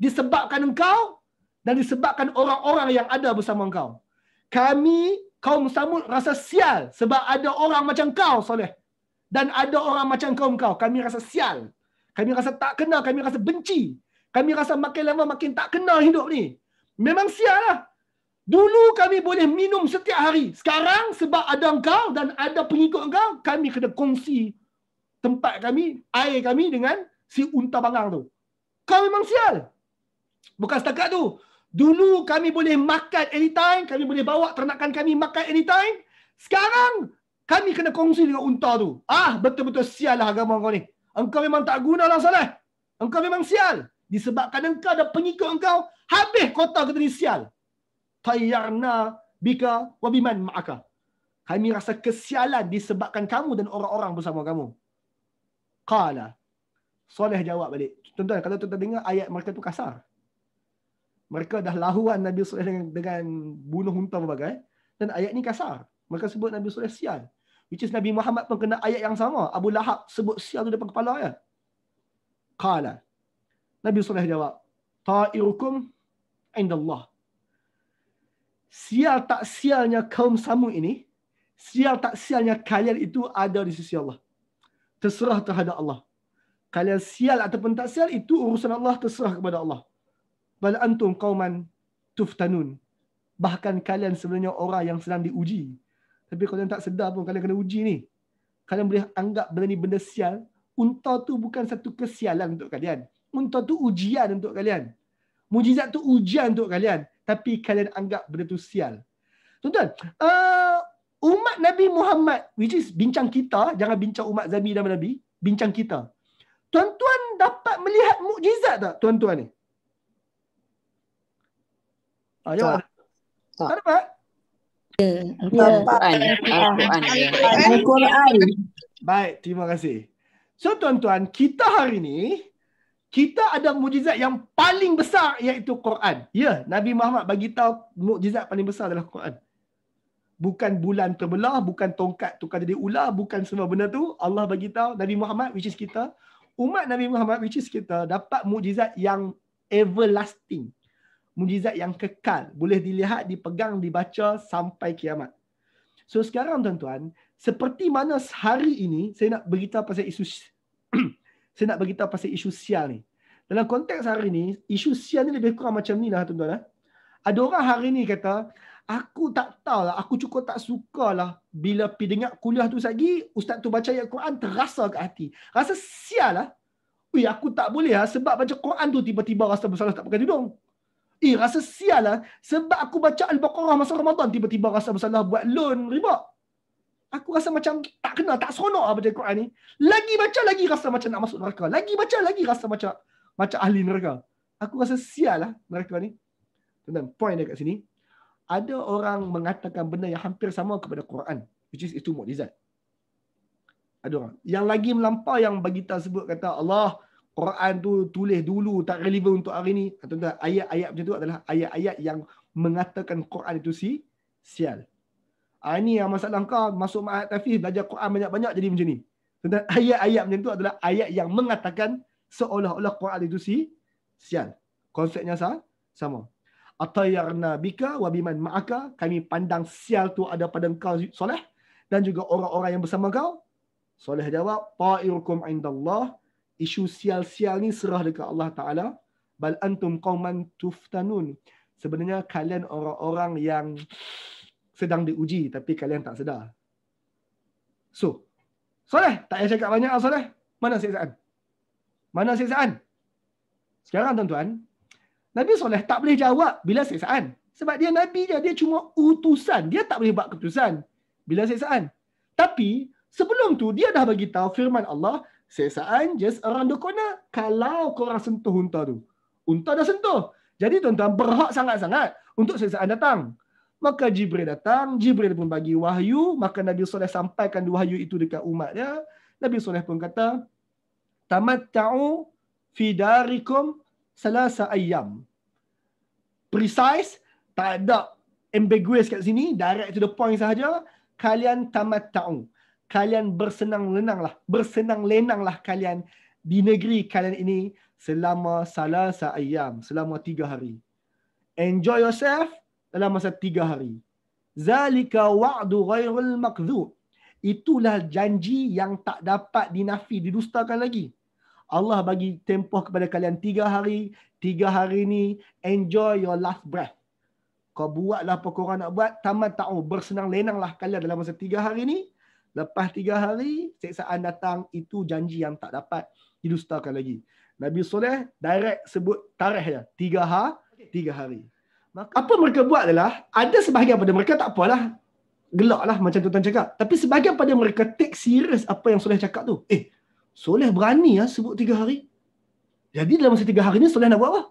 disebabkan engkau dan disebabkan orang-orang yang ada bersama engkau. Kami, kaum Samud, rasa sial sebab ada orang macam kau Saleh. Dan ada orang macam kau. Kami rasa sial. Kami rasa tak kena, kami rasa benci. Kami rasa makin lama makin tak kena hidup ni. Memang sial lah. Dulu kami boleh minum setiap hari. Sekarang sebab ada engkau dan ada pengikut engkau, kami kena kongsi tempat kami, air kami dengan si unta bangang tu. Kau memang sial. Bukan setakat tu. Dulu kami boleh makan anytime, kami boleh bawa ternakan kami makan anytime. Sekarang kami kena kongsi dengan unta tu. Betul-betul sial lah agama kau ni. Engkau memang tak guna lah Saleh. Engkau memang sial. Disebabkan engkau ada pengikut engkau, habis kota kita ni sial. Tayyarna bika wa biman ma'aka. Kami rasa kesialan disebabkan kamu dan orang-orang bersama kamu. Qala. Soleh jawab balik. Tuan-tuan, kalau tuan-tuan dengar ayat mereka tu kasar. Mereka dah lahuan Nabi Soleh dengan bunuh unta berbagai. Dan ayat ni kasar. Mereka sebut Nabi Soleh sial. Which is Nabi Muhammad pun kena ayat yang sama. Abu Lahab sebut sial tu depan kepala ya. Qala. Nabi Soleh jawab, ta'irukum indallah. sial tak sialnya kaum Samud ini, sial tak sialnya kalian itu ada di sisi Allah. Terserah terhadap Allah. Kalian sial ataupun tak sial itu urusan Allah, terserah kepada Allah. Bal antum qauman tuftanun. Bahkan kalian sebenarnya orang yang sedang diuji. Tapi kalian tak sedar pun kalian kena uji ni. Kalian boleh anggap benda ni benda sial. Unta tu bukan satu kesialan untuk kalian. Unta tu ujian untuk kalian. Mujizat tu ujian untuk kalian. Tapi kalian anggap benda tu sial. Tuan-tuan, umat Nabi Muhammad, which is bincang kita, jangan bincang umat Zabi dan Nabi, bincang kita. Tuan-tuan dapat melihat mukjizat tak tuan-tuan ni? Jawab. Tak dapat? Al-Quran. Al-Quran. Baik, terima kasih. So tuan-tuan, kita hari ni, kita ada mukjizat yang paling besar iaitu Quran. Ya, Nabi Muhammad bagi tahu mukjizat paling besar adalah Quran. Bukan bulan terbelah, bukan tongkat tukar jadi ular, bukan semua benda tu. Allah bagi tahu Nabi Muhammad, which is kita, umat Nabi Muhammad, which is kita, dapat mukjizat yang everlasting. Mukjizat yang kekal. Boleh dilihat, dipegang, dibaca sampai kiamat. So sekarang tuan-tuan, seperti mana hari ini, saya nak beritahu pasal isu saya nak beritahu pasal isu sial ni. Dalam konteks hari ni, isu sial ni lebih kurang macam ni lah tuan-tuan. Ada orang hari ni kata, aku tak tahulah, aku cukup tak sukalah bila pergi dengar kuliah tu lagi, ustaz tu baca ayat Quran terasa kat hati. Rasa sial lah. Ui, aku tak boleh lah sebab baca Quran tu tiba-tiba rasa bersalah tak pakai tudung. Rasa sial lah sebab aku baca Al-Baqarah masa Ramadan tiba-tiba rasa bersalah buat loan riba. Aku rasa macam tak kenal, tak seronok lah baca Quran ni. Lagi baca lagi rasa macam nak masuk neraka. Lagi baca lagi rasa macam ahli neraka. Aku rasa sial lah neraka ni. Tuan-tuan, point dia kat sini. Ada orang mengatakan benda yang hampir sama kepada Quran, which is itu mukjizat. Ada orang yang lagi melampau yang bagi tahu sebut kata Allah Quran tu tulis dulu tak relevan untuk hari ni. Tuan-tuan, ayat-ayat macam tu adalah ayat-ayat yang mengatakan Quran itu sial. Ini yang masalah kau masuk ma'had tahfiz belajar Quran banyak-banyak jadi macam ni. Tuan-tuan, ayat-ayat macam tu adalah ayat yang mengatakan seolah-olah Quran itu sial. Konsepnya sama. Atayarna bika wa biman ma'aka, kami pandang sial tu ada pada engkau soleh dan juga orang-orang yang bersama kau. Soleh jawab, ta'irukum indallah, isu sial-sial ni serah dekat Allah Ta'ala. Bal antum qauman tuftanun, sebenarnya kalian orang-orang yang sedang diuji tapi kalian tak sedar. So, soleh, tak payah cakap banyak soleh. Mana siksaan? Mana siksaan? Sekarang tuan-tuan, Nabi Soleh tak boleh jawab bila siksaan. Sebab dia Nabi je, dia cuma utusan. Dia tak boleh buat keputusan bila siksaan. Tapi sebelum tu dia dah bagi tahu firman Allah, siksaan just around the corner kalau korang sentuh unta tu. Unta dah sentuh. Jadi tuan-tuan berhak sangat-sangat untuk siksaan datang. Maka Jibril datang, Jibril pun bagi wahyu, maka Nabi Soleh sampaikan wahyu itu dekat umat dia. Nabi Soleh pun kata, tamatta'u fi darikum salasa ayyam. Precise, tak ada ambiguous kat sini, direct to the point sahaja. Kalian tamatta'u. Kalian bersenang-lenanglah kalian di negeri kalian ini selama salasa ayyam, selama 3 hari. Enjoy yourself dalam masa 3 hari. Zalika wa'du ghairul makdzub. Itulah janji yang tak dapat dinafi, didustakan lagi. Allah bagi tempoh kepada kalian 3 hari. 3 hari ni enjoy your last breath. Kau buatlah apa korang nak buat. Tamat ta'u, bersenang-lenanglah kalian dalam masa 3 hari ni. Lepas 3 hari, siksaan datang. Itu janji yang tak dapat didustakan lagi. Nabi Soleh direct sebut tarikh dia. 3 hari. Maka, apa mereka buat adalah, ada sebahagian pada mereka tak apalah, gelaklah macam tuan-tuan cakap. Tapi sebahagian pada mereka take serious apa yang Soleh cakap tu. Soleh berani sebut 3 hari. Jadi dalam masa 3 hari ni Soleh nak buat apa?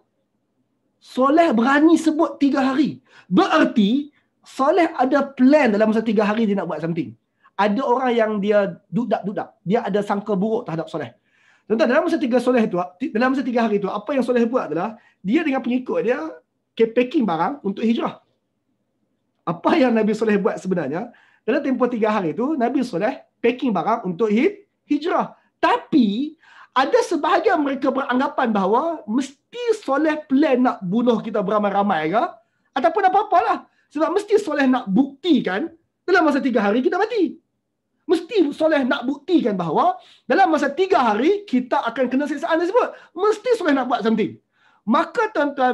Soleh berani sebut 3 hari. Berarti Soleh ada plan dalam masa 3 hari dia nak buat something. Ada orang yang dia dudak-dudak. Dia ada sangka buruk terhadap Soleh. Tuan-tuan, dalam masa 3 hari tu, apa yang Soleh buat adalah, dia dengan pengikut dia packing barang untuk hijrah. Apa yang Nabi Soleh buat sebenarnya, dalam tempoh 3 hari tu, Nabi Soleh packing barang untuk hijrah. Tapi, ada sebahagian mereka beranggapan bahawa mesti Soleh plan nak bunuh kita beramai-ramai ke? Ataupun apa-apalah. Sebab mesti Soleh nak buktikan dalam masa 3 hari kita mati. Mesti Soleh nak buktikan bahawa dalam masa 3 hari kita akan kena siksaan tersebut. Mesti Soleh nak buat something. Maka tuan-tuan,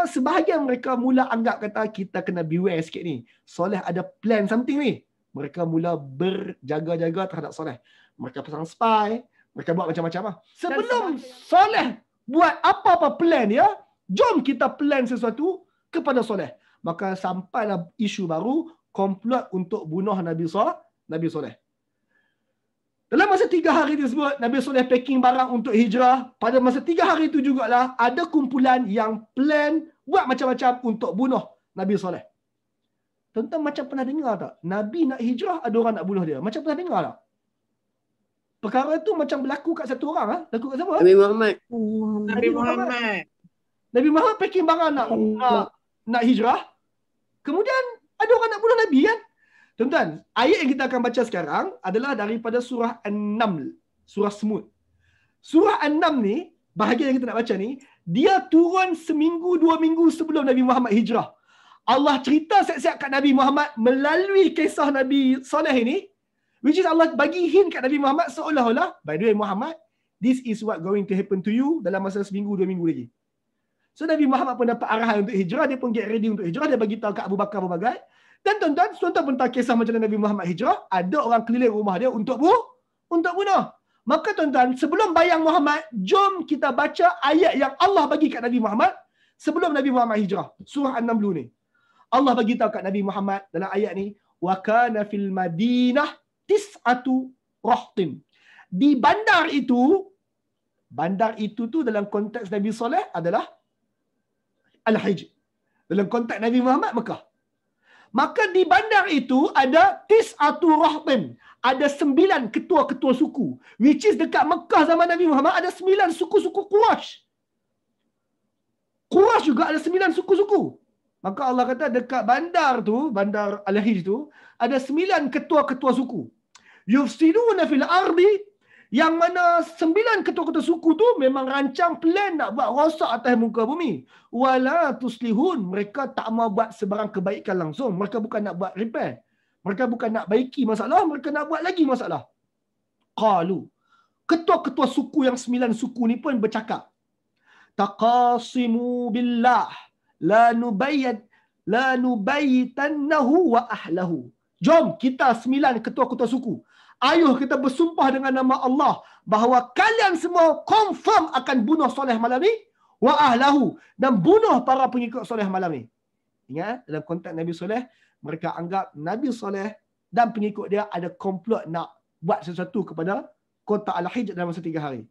sebahagian mereka mula anggap kata kita kena beware sikit ni. Soleh ada plan something ni. Mereka mula berjaga-jaga terhadap Soleh. Mereka pasang spy, mereka buat macam-macam lah. Sebelum Soleh buat apa-apa plan dia, jom kita plan sesuatu kepada Soleh. Maka sampailah isu baru, komplot untuk bunuh Nabi Soleh. Dalam masa 3 hari tersebut, Nabi Soleh packing barang untuk hijrah. Pada masa 3 hari itu jugalah ada kumpulan yang plan buat macam-macam untuk bunuh Nabi Soleh. Tuan-tuan macam pernah dengar tak? Nabi nak hijrah, ada orang nak bunuh dia. Macam pernah dengar tak? Perkara itu macam berlaku kat satu orang. Berlaku kat siapa? Nabi Muhammad. Nabi Muhammad packing barang nak hijrah. Kemudian ada orang nak bunuh Nabi kan? Tuan-tuan, ayat yang kita akan baca sekarang adalah daripada surah An-Naml, surah Semut. Surah An-Naml ni, bahagian yang kita nak baca ni, dia turun seminggu, 2 minggu sebelum Nabi Muhammad hijrah. Allah cerita siap-siap kat Nabi Muhammad melalui kisah Nabi Soleh ini, which is Allah bagi hint kat Nabi Muhammad seolah-olah, by the way Muhammad, this is what going to happen to you dalam masa seminggu, 2 minggu lagi. So Nabi Muhammad pun dapat arahan untuk hijrah, dia pun get ready untuk hijrah, dia bagi tahu kat Abu Bakar berbagai. Dan tuan-tuan pun tahu kisah macam Nabi Muhammad hijrah, ada orang keliling rumah dia untuk bunuh. Maka tuan-tuan, sebelum bayang Muhammad, jom kita baca ayat yang Allah bagi kat Nabi Muhammad sebelum Nabi Muhammad hijrah. Surah An-Naml ni. Allah bagi tahu kat Nabi Muhammad dalam ayat ni, wa kana fil Madinah tis'atu rahtin. Di bandar itu tu dalam konteks Nabi Soleh adalah Al-Hijr. Dalam konteks Nabi Muhammad, Mekah. Maka di bandar itu ada tis'atu rahtin. Ada 9 ketua-ketua suku. Which is dekat Mekah zaman Nabi Muhammad ada 9 suku-suku Quraisy. Quraisy juga ada 9 suku-suku. Maka Allah kata dekat bandar tu, bandar Al-Hijr tu, ada 9 ketua-ketua suku. Yufsiduna fil ardi, yang mana 9 ketua-ketua suku tu memang rancang plan nak buat rosak atas muka bumi. Wala tuslihun, mereka tak mau buat sebarang kebaikan langsung. Mereka bukan nak buat repair. Mereka bukan nak baiki masalah, mereka nak buat lagi masalah. Qalu, ketua-ketua suku yang 9 suku ni pun bercakap. Taqasimu billah la nubayyitannahu wa ahlahu. Jom kita 9 ketua-ketua suku, ayuh kita bersumpah dengan nama Allah bahawa kalian semua confirm akan bunuh Soleh malam ni, wa ahlahu, dan bunuh para pengikut Soleh malam ni. Ingat, dalam konteks Nabi Soleh, mereka anggap Nabi Soleh dan pengikut dia ada komplot nak buat sesuatu kepada kota Al-Hijr dalam masa 3 hari.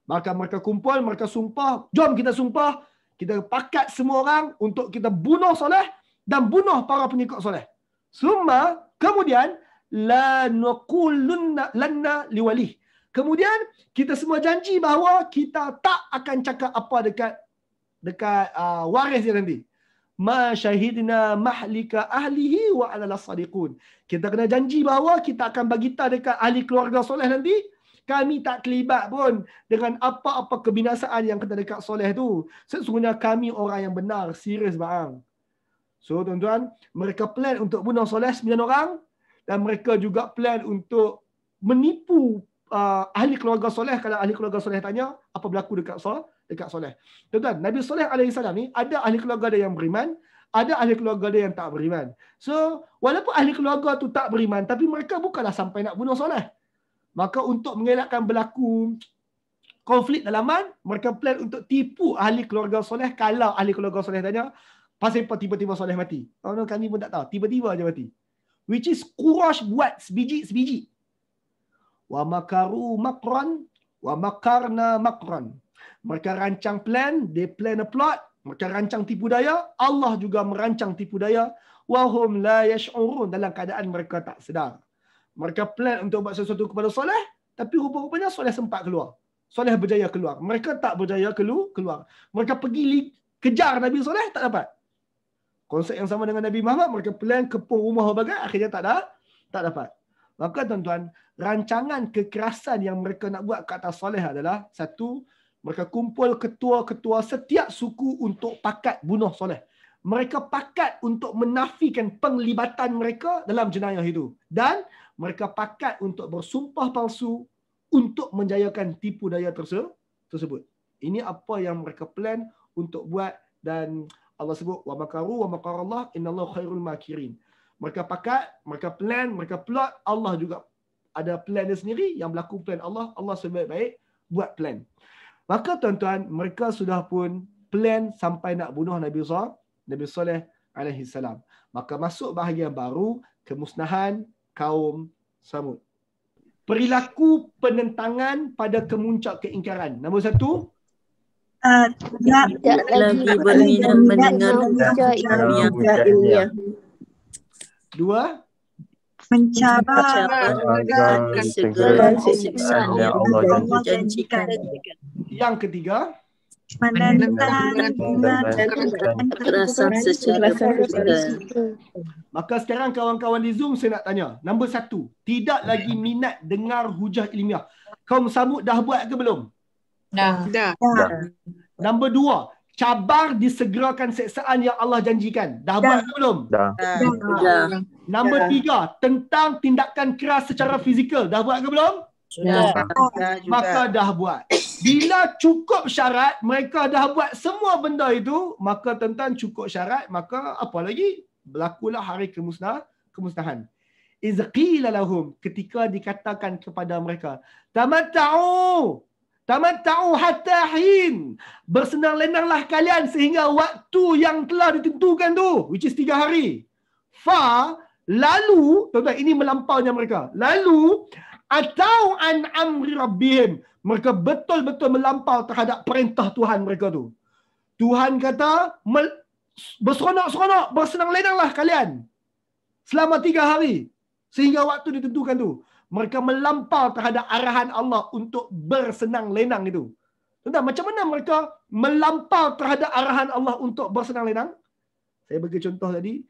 Maka mereka kumpul, mereka sumpah, jom kita sumpah, kita pakat semua orang untuk kita bunuh Soleh dan bunuh para pengikut Soleh. Kemudian la naqulunna lanna liwalih. Kemudian kita semua janji bahawa kita tak akan cakap apa dekat waris dia nanti. Ma syahidna mahlika ahlihi wa ala sadiqun. Kita kena janji bahawa kita akan bagi tahu dekat ahli keluarga Soleh nanti, kami tak terlibat pun dengan apa-apa kebinasaan yang kena dekat Soleh tu. Sesungguhnya kami orang yang benar, serius bang. So tuan-tuan, mereka plan untuk bunuh Soleh 9 orang, dan mereka juga plan untuk menipu ahli keluarga Soleh. Kalau ahli keluarga Soleh tanya apa berlaku dekat Soleh. Tuan-tuan, Nabi Soleh AS ni ada ahli keluarga dia yang beriman, ada ahli keluarga dia yang tak beriman. So, walaupun ahli keluarga tu tak beriman, tapi mereka bukanlah sampai nak bunuh Soleh. Maka untuk mengelakkan berlaku konflik dalaman, mereka plan untuk tipu ahli keluarga Soleh. Kalau ahli keluarga Soleh tanya, pasal apa tiba-tiba Soleh mati? Oh no, kami pun tak tahu. Tiba-tiba aja mati. Which is Quraisy buat sebiji-sebiji. Wa makaru makran, wa makarna makran. Mereka rancang plan, they plan a plot, mereka rancang tipu daya, Allah juga merancang tipu daya. Wa hum la yash'urun, dalam keadaan mereka tak sedar. Mereka plan untuk buat sesuatu kepada Soleh, tapi rupa-rupanya Soleh sempat keluar. Soleh berjaya keluar. Mereka tak berjaya keluar. Mereka pergi kejar Nabi Soleh, tak dapat. Konsep yang sama dengan Nabi Muhammad, mereka plan kepung rumah berbagai, akhirnya tak dapat. Maka tuan-tuan, rancangan kekerasan yang mereka nak buat kat atas Soleh adalah, satu, mereka kumpul ketua-ketua setiap suku untuk pakat bunuh Soleh. mereka pakat untuk menafikan penglibatan mereka dalam jenayah itu. Dan mereka pakat untuk bersumpah palsu untuk menjayakan tipu daya tersebut. Ini apa yang mereka plan untuk buat, dan Allah sebut wa makaru wa makarallah innallahu khairul makirin. Mereka pakat, mereka plan, mereka plot, Allah juga ada plan dia sendiri, yang berlaku plan Allah, Allah sebaik-baik buat plan. Maka tuan-tuan, mereka sudah pun plan sampai nak bunuh Nabi Saleh alaihi salam. Maka masuk bahagian baru, kemusnahan kaum Samud. Perilaku penentangan pada kemuncak keingkaran. Nombor 1, tidak lagi berminat mendengar hujah ilmiah. 2, Mencabar segala siksaan yang Allah janjikan. yang ketiga, Menentang kekerasan secara fizikal. maka sekarang kawan-kawan di Zoom saya nak tanya. Nombor 1, tidak lagi minat dengar hujah ilmiah. Kaum Samud dah buat ke belum? Dah. Nombor 2, cabar disegerakan siksaan yang Allah janjikan. Dah buat ke belum? Dah. Nombor 3, tentang tindakan keras secara fizikal. Dah buat ke belum? Maka dah buat. Bila cukup syarat, mereka dah buat semua benda itu, maka tentang cukup syarat, maka apa lagi? Berlakulah hari kemusnahan. Iz qila lahum, ketika dikatakan kepada mereka, tamatta'u hatta hin, bersenang lenanglah kalian sehingga waktu yang telah ditentukan tu, which is 3 hari. Lalu, tuan-tuan, ini melampaunya mereka. Lalu atau an amri rabbihim, mereka betul-betul melampau terhadap perintah Tuhan mereka tu. Tuhan kata, berseronok-seronok, bersenang lenanglah kalian selama 3 hari sehingga waktu ditentukan tu. Mereka melampau terhadap arahan Allah untuk bersenang lenang itu. Tuan-tuan, macam mana mereka melampau terhadap arahan Allah untuk bersenang lenang? Saya bagi contoh tadi.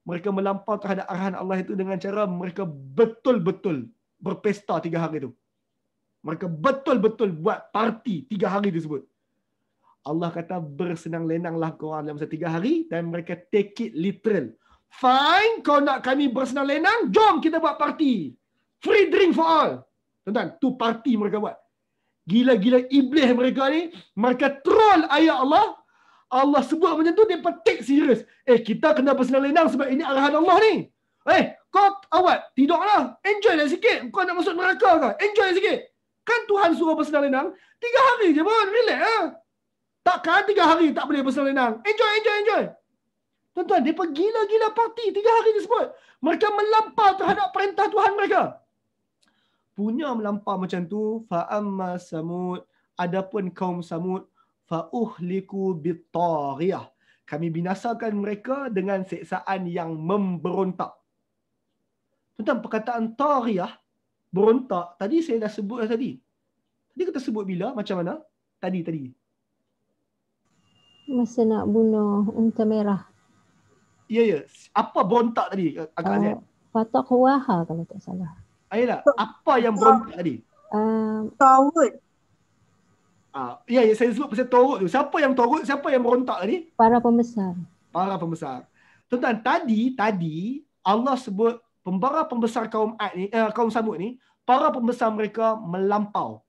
Mereka melampau terhadap arahan Allah itu dengan cara mereka betul-betul berpesta 3 hari itu. Mereka betul-betul buat parti 3 hari tersebut. Allah kata bersenang lenanglah korang dalam 3 hari, dan mereka take it literal. Fine, kau nak kami bersenang lenang, jom kita buat parti. Free drink for all. Tuan-tuan, tu parti mereka buat. Gila-gila iblis mereka ni, mereka troll ayat Allah. Allah sebut macam tu, dia take serius. Kita kena bersenang lenang sebab ini arahan Allah ni. Kau awak, tidaklah. Enjoy lah sikit. Kau nak masuk neraka ke? Enjoy sikit. Kan Tuhan suruh bersenang lenang 3 hari je pun. Relax lah. Takkan 3 hari tak boleh bersenang lenang. Enjoy. Tuan-tuan, mereka gila-gila parti 3 hari tersebut. Mereka melampau terhadap perintah Tuhan mereka. Punya melampau macam tu. Fa'amma Samud. Adapun kaum Samud. Fa'uhliku bitariyah. Kami binasakan mereka dengan siksaan yang memberontak. Tentang perkataan tariyah, berontak, tadi saya dah sebut tadi. Tadi kita sebut bila, macam mana? Tadi. Masa nak bunuh unta merah. Ya. Apa berontak tadi? Agak lihat. Fatak Waha kalau tak salah. Ayolah, apa yang berontak tadi? Tawud. Ya, saya sebut pasal Torut tu. Siapa yang Torut? Siapa yang berontak tadi? Para pembesar. Tuan-tuan, tadi Allah sebut pembesar kaum Samud ni, para pembesar mereka melampau.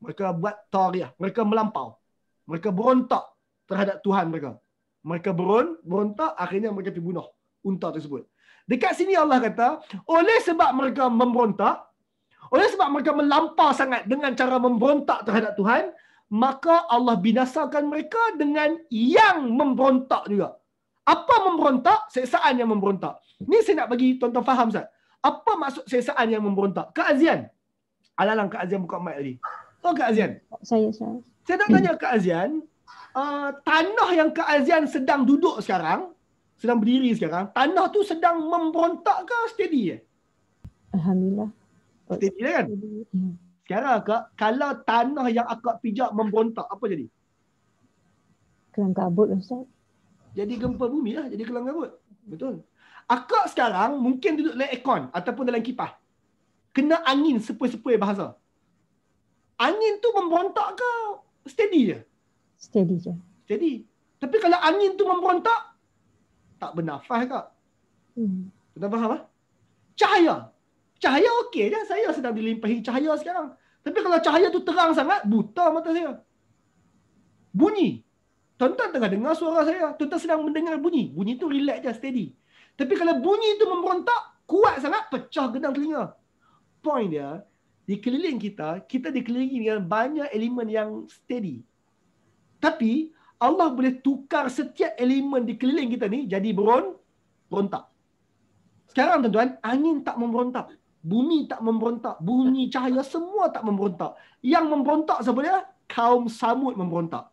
Mereka buat tariyah. Mereka melampau. Mereka berontak terhadap Tuhan mereka. Mereka berontak, akhirnya mereka pergi bunuh unta tersebut. Dekat sini Allah kata, oleh sebab mereka memberontak, oleh sebab mereka melampau sangat dengan cara memberontak terhadap Tuhan, maka Allah binasakan mereka dengan yang memberontak juga. Apa memberontak? Siksaan yang memberontak. Ni saya nak bagi tuan-tuan faham, Ustaz. Apa maksud siksaan yang memberontak? Kak Azian. Alalang Kak Azian buka mic tadi. Kak Azian. Saya nak tanya Kak Azian, tanah yang Kak Azian sedang duduk sekarang, sedang berdiri sekarang, tanah tu sedang memberontak ke steady je? Alhamdulillah. Steady kan? Sekarang Kak, kalau tanah yang akak pijak memberontak, apa jadi? Kelang kabut, Ustaz. Jadi gempa bumi lah, jadi kelang kabut. Betul. Akak sekarang mungkin duduk dalam aircon ataupun dalam kipas. Kena angin sepoi-sepoi bahasa. Angin tu memberontak ke steady je? Steady je. Steady. Tapi kalau angin tu memberontak, tak bernafas kak. Tuan faham ah? Cahaya. Cahaya okey je. Saya sedang dilimpahi cahaya sekarang. Tapi kalau cahaya tu terang sangat, buta mata saya. Bunyi. Tuan-tuan tengah dengar suara saya. Tuan-tuan sedang mendengar bunyi. Bunyi tu relax je, steady. Tapi kalau bunyi tu memberontak, kuat sangat, pecah gedang telinga. Point dia, di keliling kita, kita dikelilingi dengan banyak elemen yang steady. Tapi, Allah boleh tukar setiap elemen di keliling kita ni jadi berontak. Sekarang tuan-tuan, angin tak memberontak. Bumi tak memberontak. Bunyi, cahaya, semua tak memberontak. Yang memberontak siapa dia? Kaum Samud memberontak.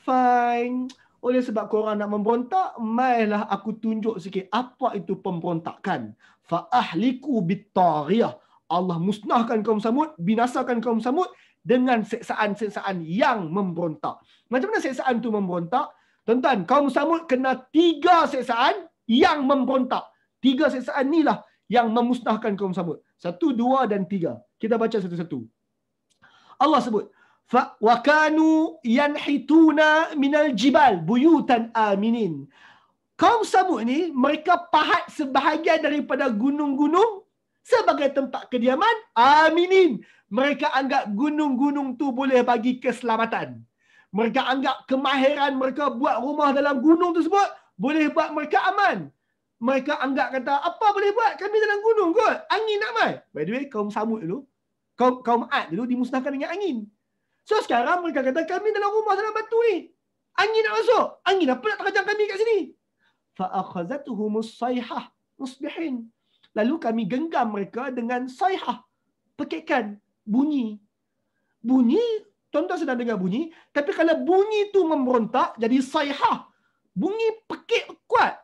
Fine. Oleh sebab korang nak memberontak, mailah aku tunjuk sikit apa itu pemberontakan. Fa'ahliku bit-tariyah. Allah musnahkan kaum Samud, binasakan kaum Samud dengan seksaan-seksaan yang memberontak. Macam mana seksaan itu memberontak? Tuan-tuan, kaum Samud kena 3 seksaan yang memberontak. 3 seksaan inilah yang memusnahkan kaum Samud. 1, 2 dan 3. Kita baca satu-satu. Allah sebut, wa kanu yanhituna minal jibal buyutan aminin. Kaum Samud ni mereka pahat sebahagian daripada gunung-gunung sebagai tempat kediaman aminin. Mereka anggap gunung-gunung tu boleh bagi keselamatan. Mereka anggap kemahiran mereka buat rumah dalam gunung tersebut boleh buat mereka aman. Mereka anggap kata, apa boleh buat? Kami dalam gunung kot. Angin nak mai. By the way, kaum Samud dulu, kaum Ad dulu dimusnahkan dengan angin. So sekarang mereka kata, kami dalam rumah dalam batu ni. Angin nak masuk. Angin apa nak terjang kami kat sini? Fa'akhazatuhumus sayhah musbihin. Lalu kami genggam mereka dengan sayhah. Pekikan. Bunyi. Bunyi, tuan-tuan sedang dengar bunyi. Tapi kalau bunyi tu memberontak, jadi sayhah. Bunyi pekik kuat.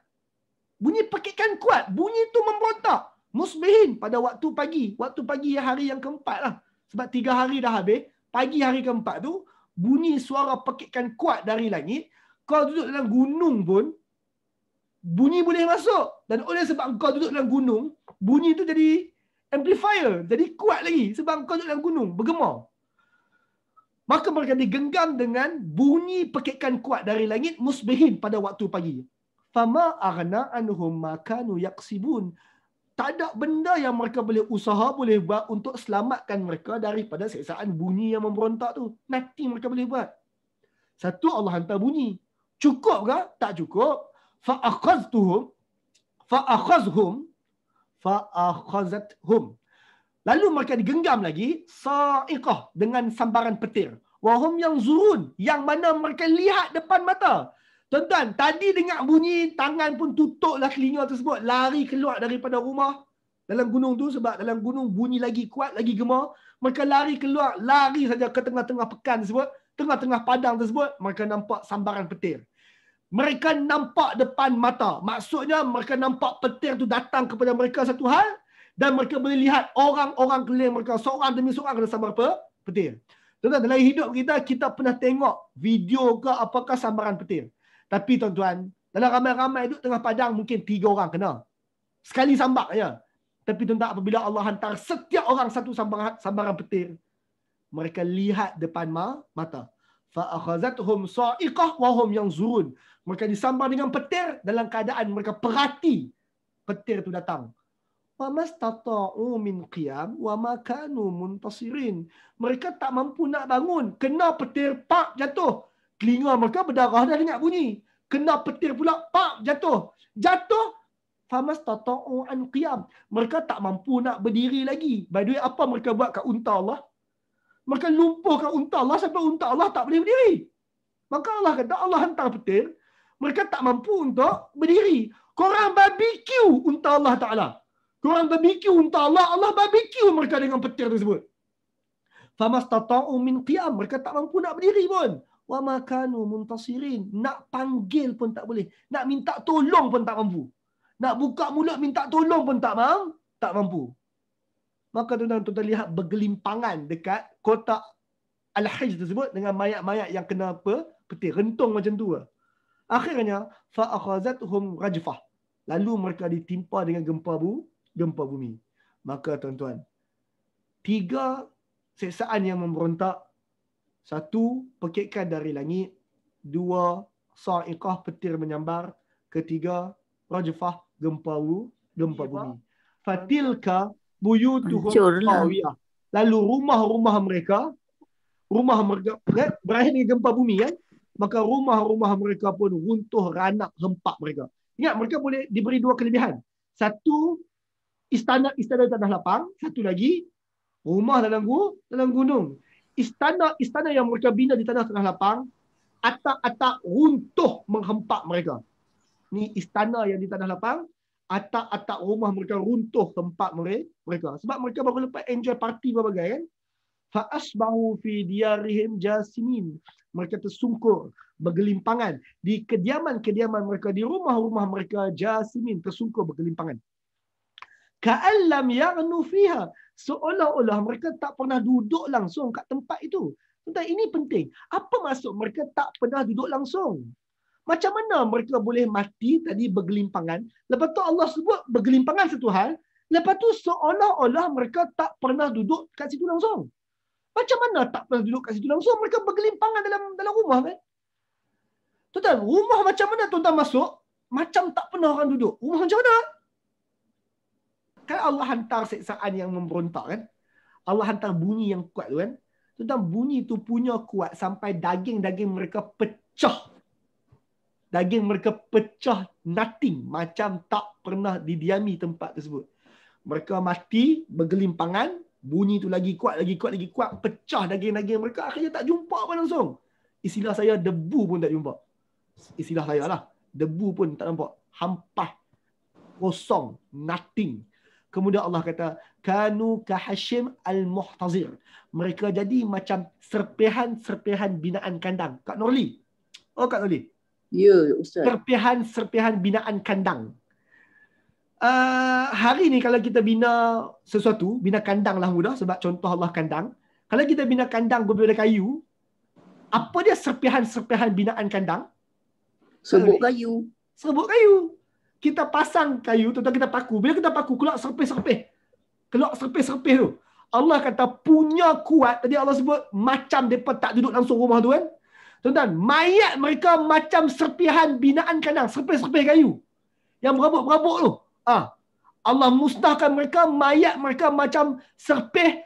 Bunyi pekikan kuat. Bunyi tu memberontak. Musbihin pada waktu pagi. Waktu pagi hari yang keempat lah. Sebab 3 hari dah habis. Pagi hari keempat tu, bunyi suara pekikan kuat dari langit. Kau duduk dalam gunung pun, bunyi boleh masuk. Dan oleh sebab kau duduk dalam gunung, bunyi tu jadi amplifier. Jadi kuat lagi. Sebab kau duduk dalam gunung, bergema. Maka mereka digenggam dengan bunyi pekikan kuat dari langit, musbihin pada waktu pagi. Fama aghna anhum ma kanu yaksibun. Tak ada benda yang mereka boleh usaha, boleh buat untuk selamatkan mereka daripada seksaan bunyi yang memberontak tu. Nothing mereka boleh buat. Satu, Allah hantar bunyi. Cukup ke? Tak cukup. Fa'akhazathum. Lalu mereka digenggam lagi sa'iqah dengan sambaran petir. Wahum yang zurun, yang mana mereka lihat depan mata. Tuan-tuan, tadi dengar bunyi, tangan pun tutuplah telinga tersebut. Lari keluar daripada rumah dalam gunung tu. Sebab dalam gunung bunyi lagi kuat, lagi gema. Mereka lari keluar, lari saja ke tengah-tengah pekan tersebut. Tengah-tengah padang tersebut, mereka nampak sambaran petir. Mereka nampak depan mata. Maksudnya, mereka nampak petir tu datang kepada mereka satu hal. Dan mereka boleh lihat orang-orang keliling mereka. Seorang demi seorang kena sambar petir. Tuan-tuan, dalam hidup kita, kita pernah tengok video ke apakah sambaran petir. Tapi tuan-tuan, dalam ramai-ramai duduk tengah padang mungkin 3 orang kena. Sekali sambak je. Tapi tuan-tuan, apabila Allah hantar setiap orang satu sambaran petir, mereka lihat depan mata. Fa'akhazathum sa'iqah wa hum yanzurun. Mereka disambar dengan petir dalam keadaan mereka perhati petir itu datang. Wa mastata'u min qiyam wa ma kanu muntasirin. Mereka tak mampu nak bangun. Kena petir, pak, jatuh. Telinga mereka berdarah dah dengar bunyi. Kena petir pula, pak, jatuh. Jatuh, famastata'u an qiyam. Mereka tak mampu nak berdiri lagi. By the way, apa mereka buat kat unta Allah? Mereka lumpuhkan unta Allah sampai unta Allah tak boleh berdiri. Maka Allah kata, Allah hantar petir. Mereka tak mampu untuk berdiri. Korang barbecue unta Allah Ta'ala. Korang barbecue unta Allah, Allah barbecue mereka dengan petir tersebut. Famastata'u min qiyam. Mereka tak mampu nak berdiri pun. Wa ma kanu muntasirin. Nak panggil pun tak boleh. Nak minta tolong pun tak mampu. Nak buka mulut minta tolong pun tak mampu. Maka tuan-tuan lihat bergelimpangan dekat kotak Al-Hijr tersebut dengan mayat-mayat yang kena petir. Rentung macam tu. Akhirnya, fa'akhazathum rajfah. Lalu mereka ditimpa dengan gempa bumi. Maka tuan-tuan, 3 seksaan yang memberontak. 1, pekikan dari langit. 2, sa'iqah, petir menyambar. Ketiga, rajfah, gempa bumi. Fatilka buyutuhum khawiyah. Lalu rumah-rumah mereka berakhir dengan gempa bumi kan? Maka rumah-rumah mereka pun runtuh ranak hempak mereka. Ingat, mereka boleh diberi dua kelebihan. Satu, istana tanah lapang. Satu lagi, rumah dalam gunung. Istana yang mereka bina di tanah lapang, atap-atap runtuh menghempak mereka. Ni istana yang di tanah lapang, atap-atap rumah mereka runtuh tempat mereka. Sebab mereka baru lepas enjoy party berbagai kan. Fa'asbahu fi diyarihim jasimin. Mereka tersungkur, bergelimpangan di kediaman-kediaman mereka, di rumah-rumah mereka, jasimin, tersungkur bergelimpangan. Ka'allam yaghnu fiha. Seolah-olah mereka tak pernah duduk langsung kat tempat itu. Tentang ini penting. Apa maksud mereka tak pernah duduk langsung? Macam mana mereka boleh mati tadi bergelimpangan? Lepas tu Allah sebut bergelimpangan satu hal. Lepas tu seolah-olah mereka tak pernah duduk kat situ langsung. Macam mana tak pernah duduk kat situ langsung? Mereka bergelimpangan dalam rumah kan? Tuan-tuan, rumah macam mana tuan-tuan masuk? Macam tak pernah orang duduk. Rumah macam mana? Kan Allah hantar siksaan yang memberontak kan? Allah hantar bunyi yang kuat tu kan? Tuan-tuan, bunyi tu punya kuat sampai daging-daging mereka pecah. Daging mereka pecah nothing. Macam tak pernah didiami tempat tersebut. Mereka mati, bergelimpangan. Bunyi tu lagi kuat, pecah daging-daging mereka. Akhirnya tak jumpa apa langsung. Istilah saya, debu pun tak jumpa. Istilah saya lah. Debu pun tak nampak. Hampah. Kosong. Nothing. Kemudian Allah kata, Kanu kahashim al-muhtazir. Mereka jadi macam serpihan-serpihan binaan kandang. Kak Norli. Oh, Kak Norli. Ya, Ustaz. Serpihan-serpihan binaan kandang. Hari ni kalau kita bina sesuatu, bina kandang lah mudah sebab contoh Allah kandang. Kalau kita bina kandang berbeza kayu, apa dia serpihan-serpihan binaan kandang? Serbuk kayu. Serbuk kayu. Kita pasang kayu, tuan-tuan, kita paku. Bila kita paku, keluar serpih-serpih. Keluar serpih-serpih tu. Allah kata punya kuat. Tadi Allah sebut macam mereka tak duduk langsung rumah tu kan. Tuan-tuan, mayat mereka macam serpihan binaan kandang. Serpih-serpih kayu. Yang berabuk-berabuk tu. Allah musnahkan mereka, mayat mereka macam serpih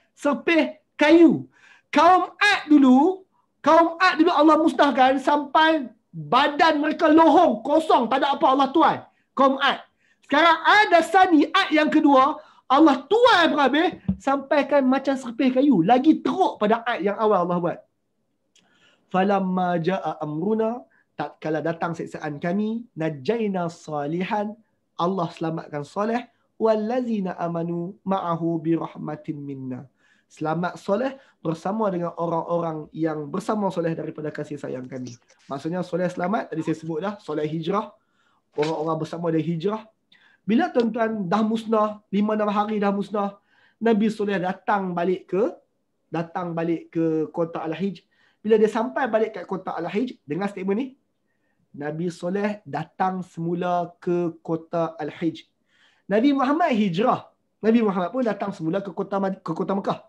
kayu. Kaum Ad dulu Allah musnahkan sampai badan mereka lohong, kosong, tak ada apa Allah tuai. Kaum Ad. Sekarang ada Sani, Ad yang kedua, Allah tuai berhabis, sampaikan macam serpih kayu. Lagi teruk pada Ad yang awal Allah buat. Falamma ja'a amruna, tatkala datang siksaan kami, najayna salihan, Allah selamatkan Saleh, wallazina amanu ma'ahu birahmatin minna. Selamat Saleh bersama dengan orang-orang yang bersama Saleh daripada kasih sayang kami. Maksudnya Saleh selamat, tadi saya sebut dah, Saleh hijrah, orang-orang bersama dia hijrah. Bila tuan-tuan dah musnah, 5-6 hari dah musnah, Nabi Saleh datang balik ke kota Al-Hijr. Bila dia sampai balik ke kota Al-Hijr, dengar statement ni, Nabi Saleh datang semula ke kota Al-Hijr. Nabi Muhammad hijrah. Nabi Muhammad pun datang semula ke kota Mekah.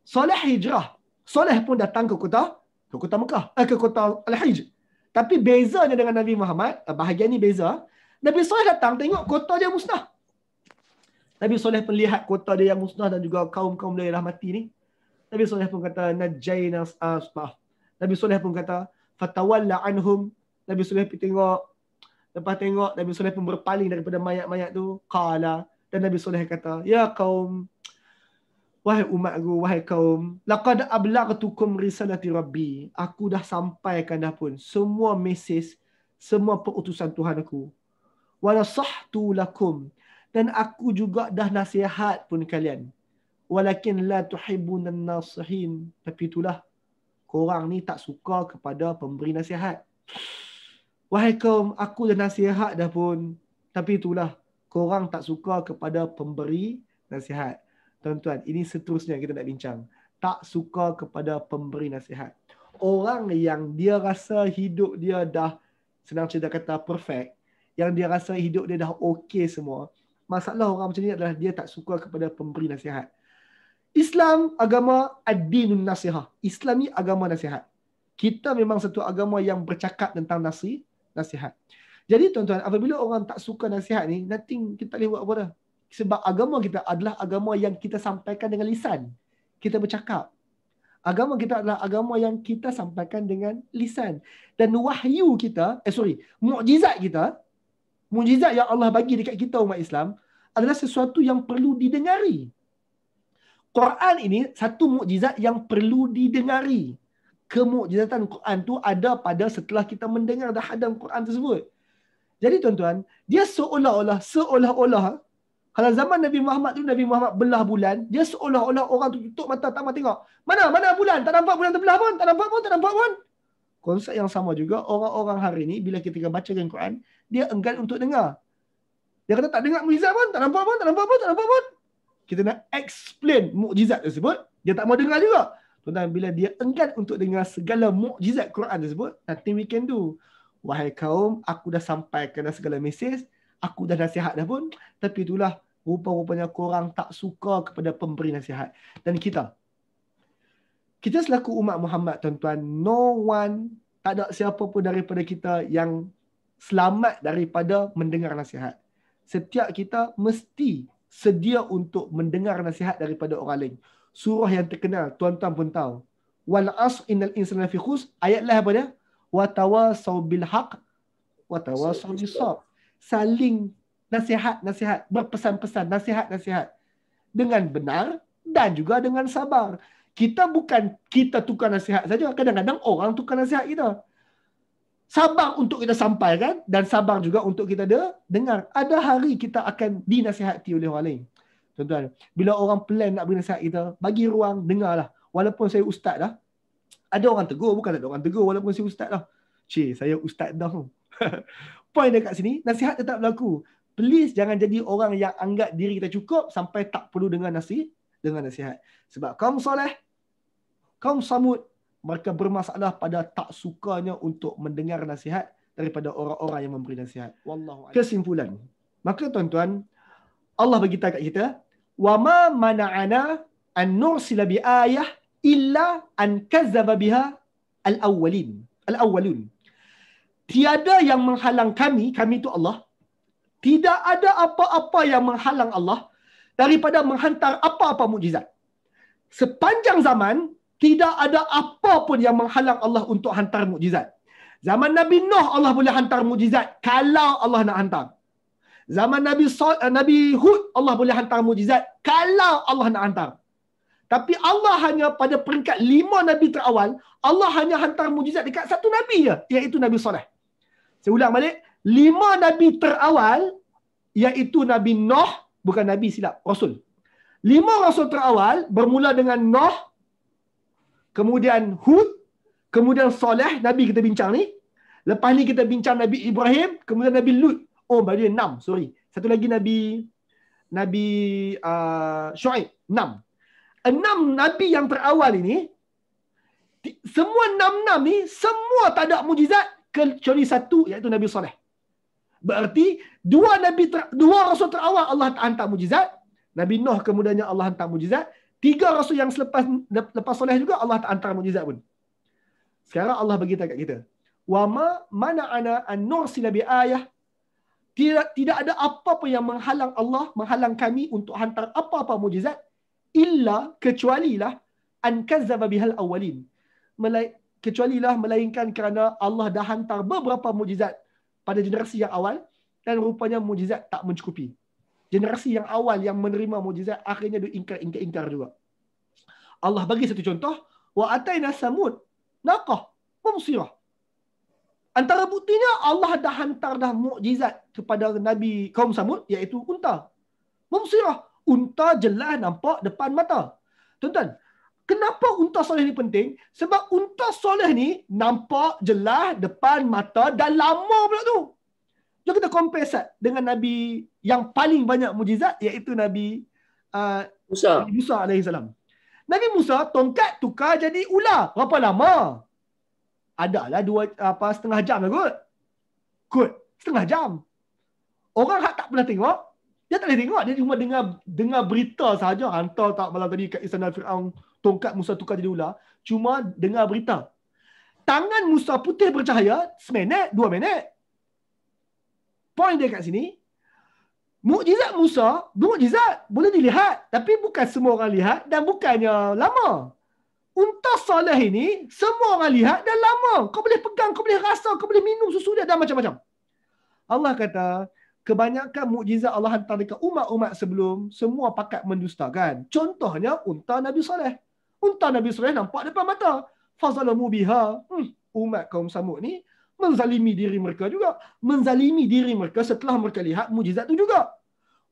Saleh hijrah. Saleh pun datang ke kota Mekah, ke kota Al-Hijr. Tapi bezanya dengan Nabi Muhammad, bahagian ni beza. Nabi Saleh datang tengok kota dia musnah. Nabi Saleh pun lihat kota dia yang musnah dan juga kaum-kaum dia yang dah mati ni. Nabi Saleh pun kata najayna Nabi Saleh pun kata fatawalla anhum. Nabi Saleh pergi tengok. Lepas tengok, Nabi Saleh pun berpaling daripada mayat-mayat tu. Qala. Dan Nabi Saleh kata, ya kaum, wahai umatku, wahai kaum, laqad ablaghtukum risalati rabbi. Aku dah sampaikan dah pun semua mesej, semua perutusan Tuhan aku. Wa nasahtu lakum. Dan aku juga dah nasihat pun kalian. Walakin la tuhibbunan nasihin. Tapi itulah, korang ni tak suka kepada pemberi nasihat. Wahai kaum, aku dah nasihat dah pun. Tapi itulah, korang tak suka kepada pemberi nasihat. Tuan-tuan, ini seterusnya kita nak bincang. Tak suka kepada pemberi nasihat. Orang yang dia rasa hidup dia dah, senang cerita kata perfect, yang dia rasa hidup dia dah okey semua, masalah orang macam ni adalah dia tak suka kepada pemberi nasihat. Islam agama ad-dinun nasihah. Islam ni agama nasihat. Kita memang satu agama yang bercakap tentang nasihat. Jadi tuan-tuan, apabila orang tak suka nasihat ni, nothing kita tak boleh buat apa dah. Sebab agama kita adalah agama yang kita sampaikan dengan lisan. Kita bercakap. Agama kita adalah agama yang kita sampaikan dengan lisan. Dan wahyu kita, mukjizat kita, mukjizat yang Allah bagi dekat kita umat Islam adalah sesuatu yang perlu didengari. Quran ini satu mukjizat yang perlu didengari. Kemukjizatan Quran tu ada pada setelah kita mendengar dah hadam Quran tersebut. Jadi tuan-tuan, dia seolah-olah kalau zaman Nabi Muhammad tu, Nabi Muhammad belah bulan, dia seolah-olah orang tu tutup mata tak mau tengok. Mana bulan? Tak nampak bulan terbelah pun, tak nampak pun. Konsep yang sama juga orang-orang hari ni bila kita bacakan Quran, dia enggan untuk dengar. Dia kata tak dengar mukjizat pun, tak nampak pun. Kita nak explain mukjizat tersebut, dia tak mau dengar juga. Tuan-tuan, bila dia enggan untuk dengar segala mukjizat Quran tersebut, nothing we can do. Wahai kaum, aku dah sampaikan segala mesej, aku dah nasihat dah pun, tapi itulah rupa-rupanya korang tak suka kepada pemberi nasihat. Dan kita selaku umat Muhammad, tuan-tuan, tak ada siapa pun daripada kita yang selamat daripada mendengar nasihat. Setiap kita mesti sedia untuk mendengar nasihat daripada orang lain. Surah yang terkenal, tuan-tuan pun tahu. Wal 'asr innal insana lafi khusr. Ayat lah apa dia? Wa tawassaw bil haqq wa tawassaw bis sabr. Saling nasihat, berpesan-pesan, nasihat dengan benar dan juga dengan sabar. Kita tukar nasihat saja. Kadang-kadang orang tukar nasihat kita. Sabar untuk kita sampaikan dan sabar juga untuk kita dengar. Ada hari kita akan dinasihati oleh orang lain. Tuan-tuan, bila orang plan nak beri nasihat kita, bagi ruang, dengarlah. Walaupun saya ustaz dah. Ada orang tegur, bukan ada orang tegur walaupun saya ustaz dah. Saya ustaz dah. Poin dekat sini, nasihat tetap berlaku. Please jangan jadi orang yang anggap diri kita cukup sampai tak perlu dengar nasihat. Sebab kaum soleh, kaum Samud, mereka bermasalah pada tak sukanya untuk mendengar nasihat daripada orang-orang yang memberi nasihat. Wallahu a'lam. Kesimpulan. Maka tuan-tuan, Allah beritahu kat kita, wa ma mana'ana an nursila bi ayah illa an kazzaba biha al-awwalun. Tiada yang menghalang kami itu Allah. Tidak ada apa-apa yang menghalang Allah daripada menghantar apa-apa mukjizat. Sepanjang zaman, tidak ada apa pun yang menghalang Allah untuk hantar mukjizat. Zaman Nabi Nuh Allah boleh hantar mukjizat kalau Allah nak hantar. Zaman Nabi Hud Allah boleh hantar mukjizat kalau Allah nak hantar. Tapi Allah hanya pada peringkat 5 Nabi terawal, Allah hanya hantar mukjizat dekat satu Nabi je, iaitu Nabi Saleh. Saya ulang balik, 5 Nabi terawal, iaitu Nabi Nuh, bukan Nabi silap, Rasul. 5 Rasul terawal bermula dengan Nuh, kemudian Hud, kemudian Saleh, Nabi kita bincang ni. Lepas ni kita bincang Nabi Ibrahim, kemudian Nabi Lut. Oh, berarti 6, sorry. Satu lagi Nabi Shu'aib, 6. 6 Nabi yang terawal ini, semua 6 ni, semua tak ada mujizat kecuali satu, iaitu Nabi Saleh. Berarti 2 Rasul terawal Allah tak hantar mujizat. Nabi Nuh kemudiannya Allah hantar mujizat. 3 Rasul yang lepas Saleh juga Allah tak hantar mujizat pun. Sekarang Allah beritahu kat kita, wa ma mana'ana an nursila bi ayah. Tidak ada apa-apa yang menghalang kami untuk hantar apa-apa mujizat illa kecualilah an kazzaba bihal awwalin. Kecualilah melainkan kerana Allah dah hantar beberapa mujizat pada generasi yang awal dan rupanya mujizat tak mencukupi. Generasi yang awal yang menerima mujizat akhirnya diingkar juga. Allah bagi satu contoh, wa ataina samud naqah mubsirah. Antara buktinya Allah dah hantar mukjizat kepada Nabi kaum Samud, iaitu unta. Mubsirah. Unta jelas nampak depan mata. Tuan-tuan, kenapa unta soleh ni penting? Sebab unta soleh ni nampak jelas depan mata dan lama pula tu. Jom kita compare dengan Nabi yang paling banyak mukjizat, iaitu Nabi Musa AS. Nabi Musa, tongkat tukar jadi ular. Berapa lama? Adalah setengah jam lah kot. Setengah jam. Orang tak pernah tengok, dia tak boleh tengok. Dia cuma dengar berita sahaja. Hantar tak malam tadi kat istana Fir'aun, tongkat Musa tukar jadi ular. Cuma dengar berita. Tangan Musa putih bercahaya, seminit, 2 minit. Point dia kat sini, mukjizat Musa, mukjizat boleh dilihat, tapi bukan semua orang lihat dan bukannya lama. Unta Saleh ini semua orang lihat dan lama. Kau boleh pegang, kau boleh rasa, kau boleh minum susu dia dan macam-macam. Allah kata, kebanyakan mukjizat Allah hantar dekat umat-umat sebelum, semua pakat mendustakan. Contohnya unta Nabi Saleh. Unta Nabi Saleh nampak depan mata. Fazalamu biha. Umat kaum Samud ni menzalimi diri mereka juga. Menzalimi diri mereka setelah mereka lihat mukjizat tu juga.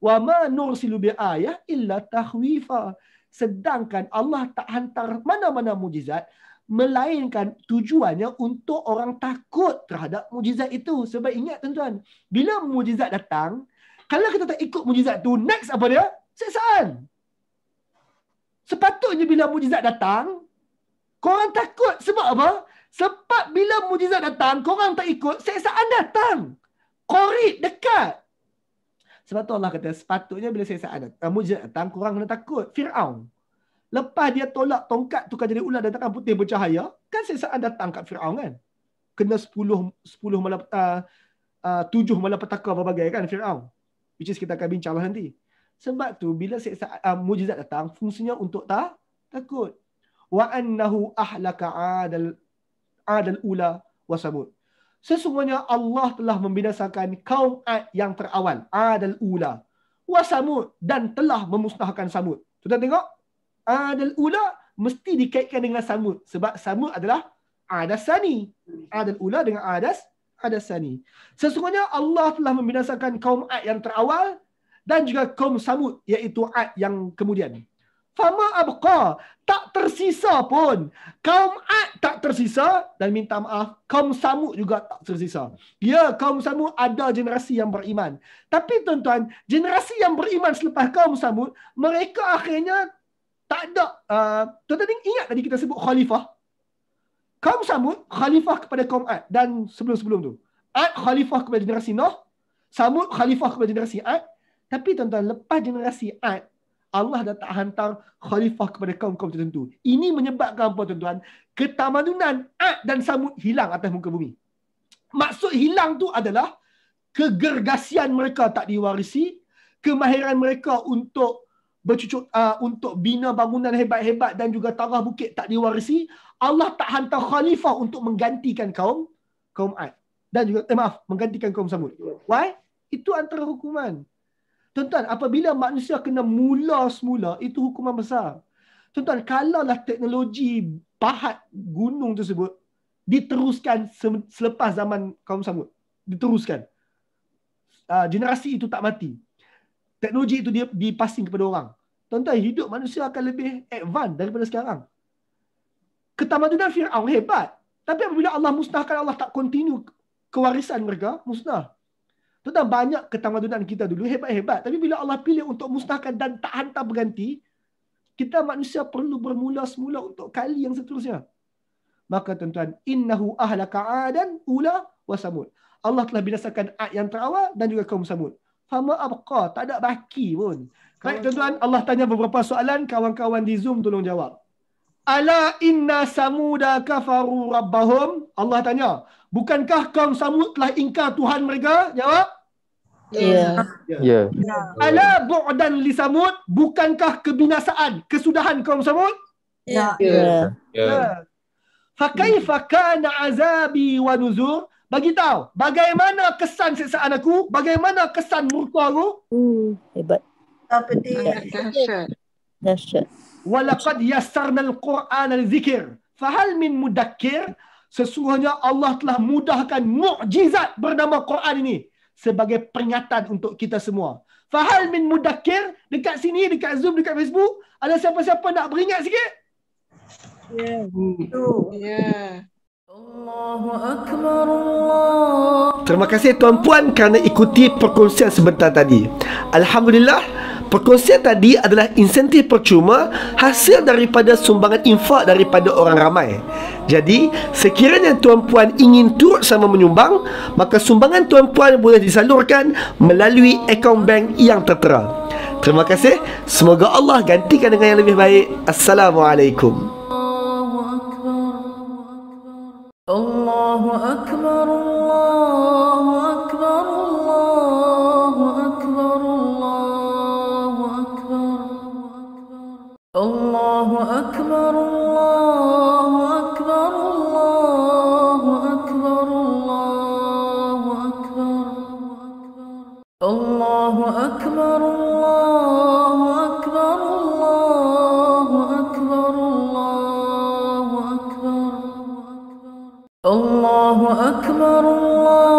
Wa ma nursilu bi ayah illa takhwifa. Sedangkan Allah tak hantar mana-mana mukjizat melainkan tujuannya untuk orang takut terhadap mukjizat itu. Sebab ingat tuan-tuan, bila mukjizat datang, kalau kita tak ikut mukjizat tu, next apa dia? Siksaan. Sepatutnya bila mukjizat datang, korang takut. Sebab apa? Sebab bila mukjizat datang, korang tak ikut, siksaan datang. Korib, dekat. Sebab tu Allah kata, sepatutnya bila siksaan datang, mukjizat datang, korang kena takut. Fir'aun. Lepas dia tolak tongkat tukar jadi ular dan tangan putih bercahaya, kan siksaan datang kat Fir'aun kan? Kena 7 malapetaka berbagai kan Fir'aun. Which is kita akan bincang lah nanti. Sebab tu bila siksaan mukjizat datang, fungsinya untuk takut. Wa annahu ahlaka adal ula wa samud. Sesungguhnya Allah telah membinasakan kaum Ad yang terawal, Adal ula wa samud, dan telah memusnahkan Samud. Tuan tengok, Adal ula mesti dikaitkan dengan Samud sebab Samud adalah Adas Sani. Adal ula dengan Adas Sani. Sesungguhnya Allah telah membinasakan kaum Ad yang terawal dan juga kaum Samud, iaitu Ad yang kemudian. Fama abqa, tak tersisa pun. Kaum Ad tak tersisa, dan minta maaf, kaum Samud juga tak tersisa. Ya, kaum Samud ada generasi yang beriman. Tapi tuan-tuan, generasi yang beriman selepas kaum Samud, mereka akhirnya tak ada. Tuan-tuan ingat tadi kita sebut khalifah. Kaum Samud khalifah kepada kaum Ad, dan sebelum-sebelum tu Ad khalifah kepada generasi Nuh, Samud khalifah kepada generasi Ad. Tapi tuan-tuan, lepas generasi Ad, Allah dah tak hantar khalifah kepada kaum-kaum tertentu. Ini menyebabkan apa tuan-tuan? Ketamadunan Ad dan Samud hilang atas muka bumi. Maksud hilang tu adalah kegergasian mereka tak diwarisi, kemahiran mereka untuk bercucuk, untuk bina bangunan hebat-hebat dan juga tarah bukit tak diwarisi. Allah tak hantar khalifah untuk menggantikan kaum Ad. Dan juga, menggantikan kaum Samud. Why? Itu antara hukuman. Tuan-tuan, apabila manusia kena mula semula, itu hukuman besar. Tuan-tuan, kalaulah teknologi pahat gunung tersebut diteruskan selepas zaman kaum Samud, diteruskan, generasi itu tak mati, teknologi itu dia dipasing kepada orang, tuan-tuan, hidup manusia akan lebih advance daripada sekarang. Ketamadunan Fir'aun hebat, tapi apabila Allah musnahkan, Allah tak continue kewarisan mereka, musnah. Tuan-tuan, banyak ketamadunan kita dulu hebat-hebat, tapi bila Allah pilih untuk musnahkan dan tak hantar berganti, kita manusia perlu bermula semula untuk kali yang seterusnya. Maka tuan-tuan, innahu ahlaka adan ula wa samud. Allah telah binasakan Ad yang terawal dan juga kaum Samud. Fama abqa, tak ada baki pun. Baik tuan-tuan, Allah tanya beberapa soalan, kawan-kawan di Zoom tolong jawab. Ala inna samuda kafaru rabbahum. Allah tanya, bukankah kaum Samud telah ingkar Tuhan mereka? Jawab. Ya. Ala bu'dan li Samud, bukankah kebinasaan, kesudahan kaum Samud? Ya. Fa kaifa kana azabi wa nuzur? Bagi tahu, bagaimana kesan siksaan aku? Bagaimana kesan murka aku? Hebat. Dahsyat. Walaqad yassarnal Qur'ana lidzikr fahal min mudakkir. Sesungguhnya Allah telah mudahkan mukjizat bernama Quran ini sebagai peringatan untuk kita semua. Fahal min mudakkir, dekat sini, dekat Zoom, dekat Facebook, ada siapa-siapa nak beringat sikit? Allahu Akbar, Allah. Terima kasih tuan-puan kerana ikuti perkongsian sebentar tadi. Alhamdulillah, perkongsian tadi adalah insentif percuma hasil daripada sumbangan infak daripada orang ramai. Jadi, sekiranya tuan-puan ingin turut sama menyumbang, maka sumbangan tuan-puan boleh disalurkan melalui akaun bank yang tertera. Terima kasih. Semoga Allah gantikan dengan yang lebih baik. Assalamualaikum. Allahu Akbar, Allahu Akbar, Allah. الله أكبر الله أكبر الله أكبر الله أكبر الله أكبر الله أكبر الله أكبر الله أكبر الله أكبر الله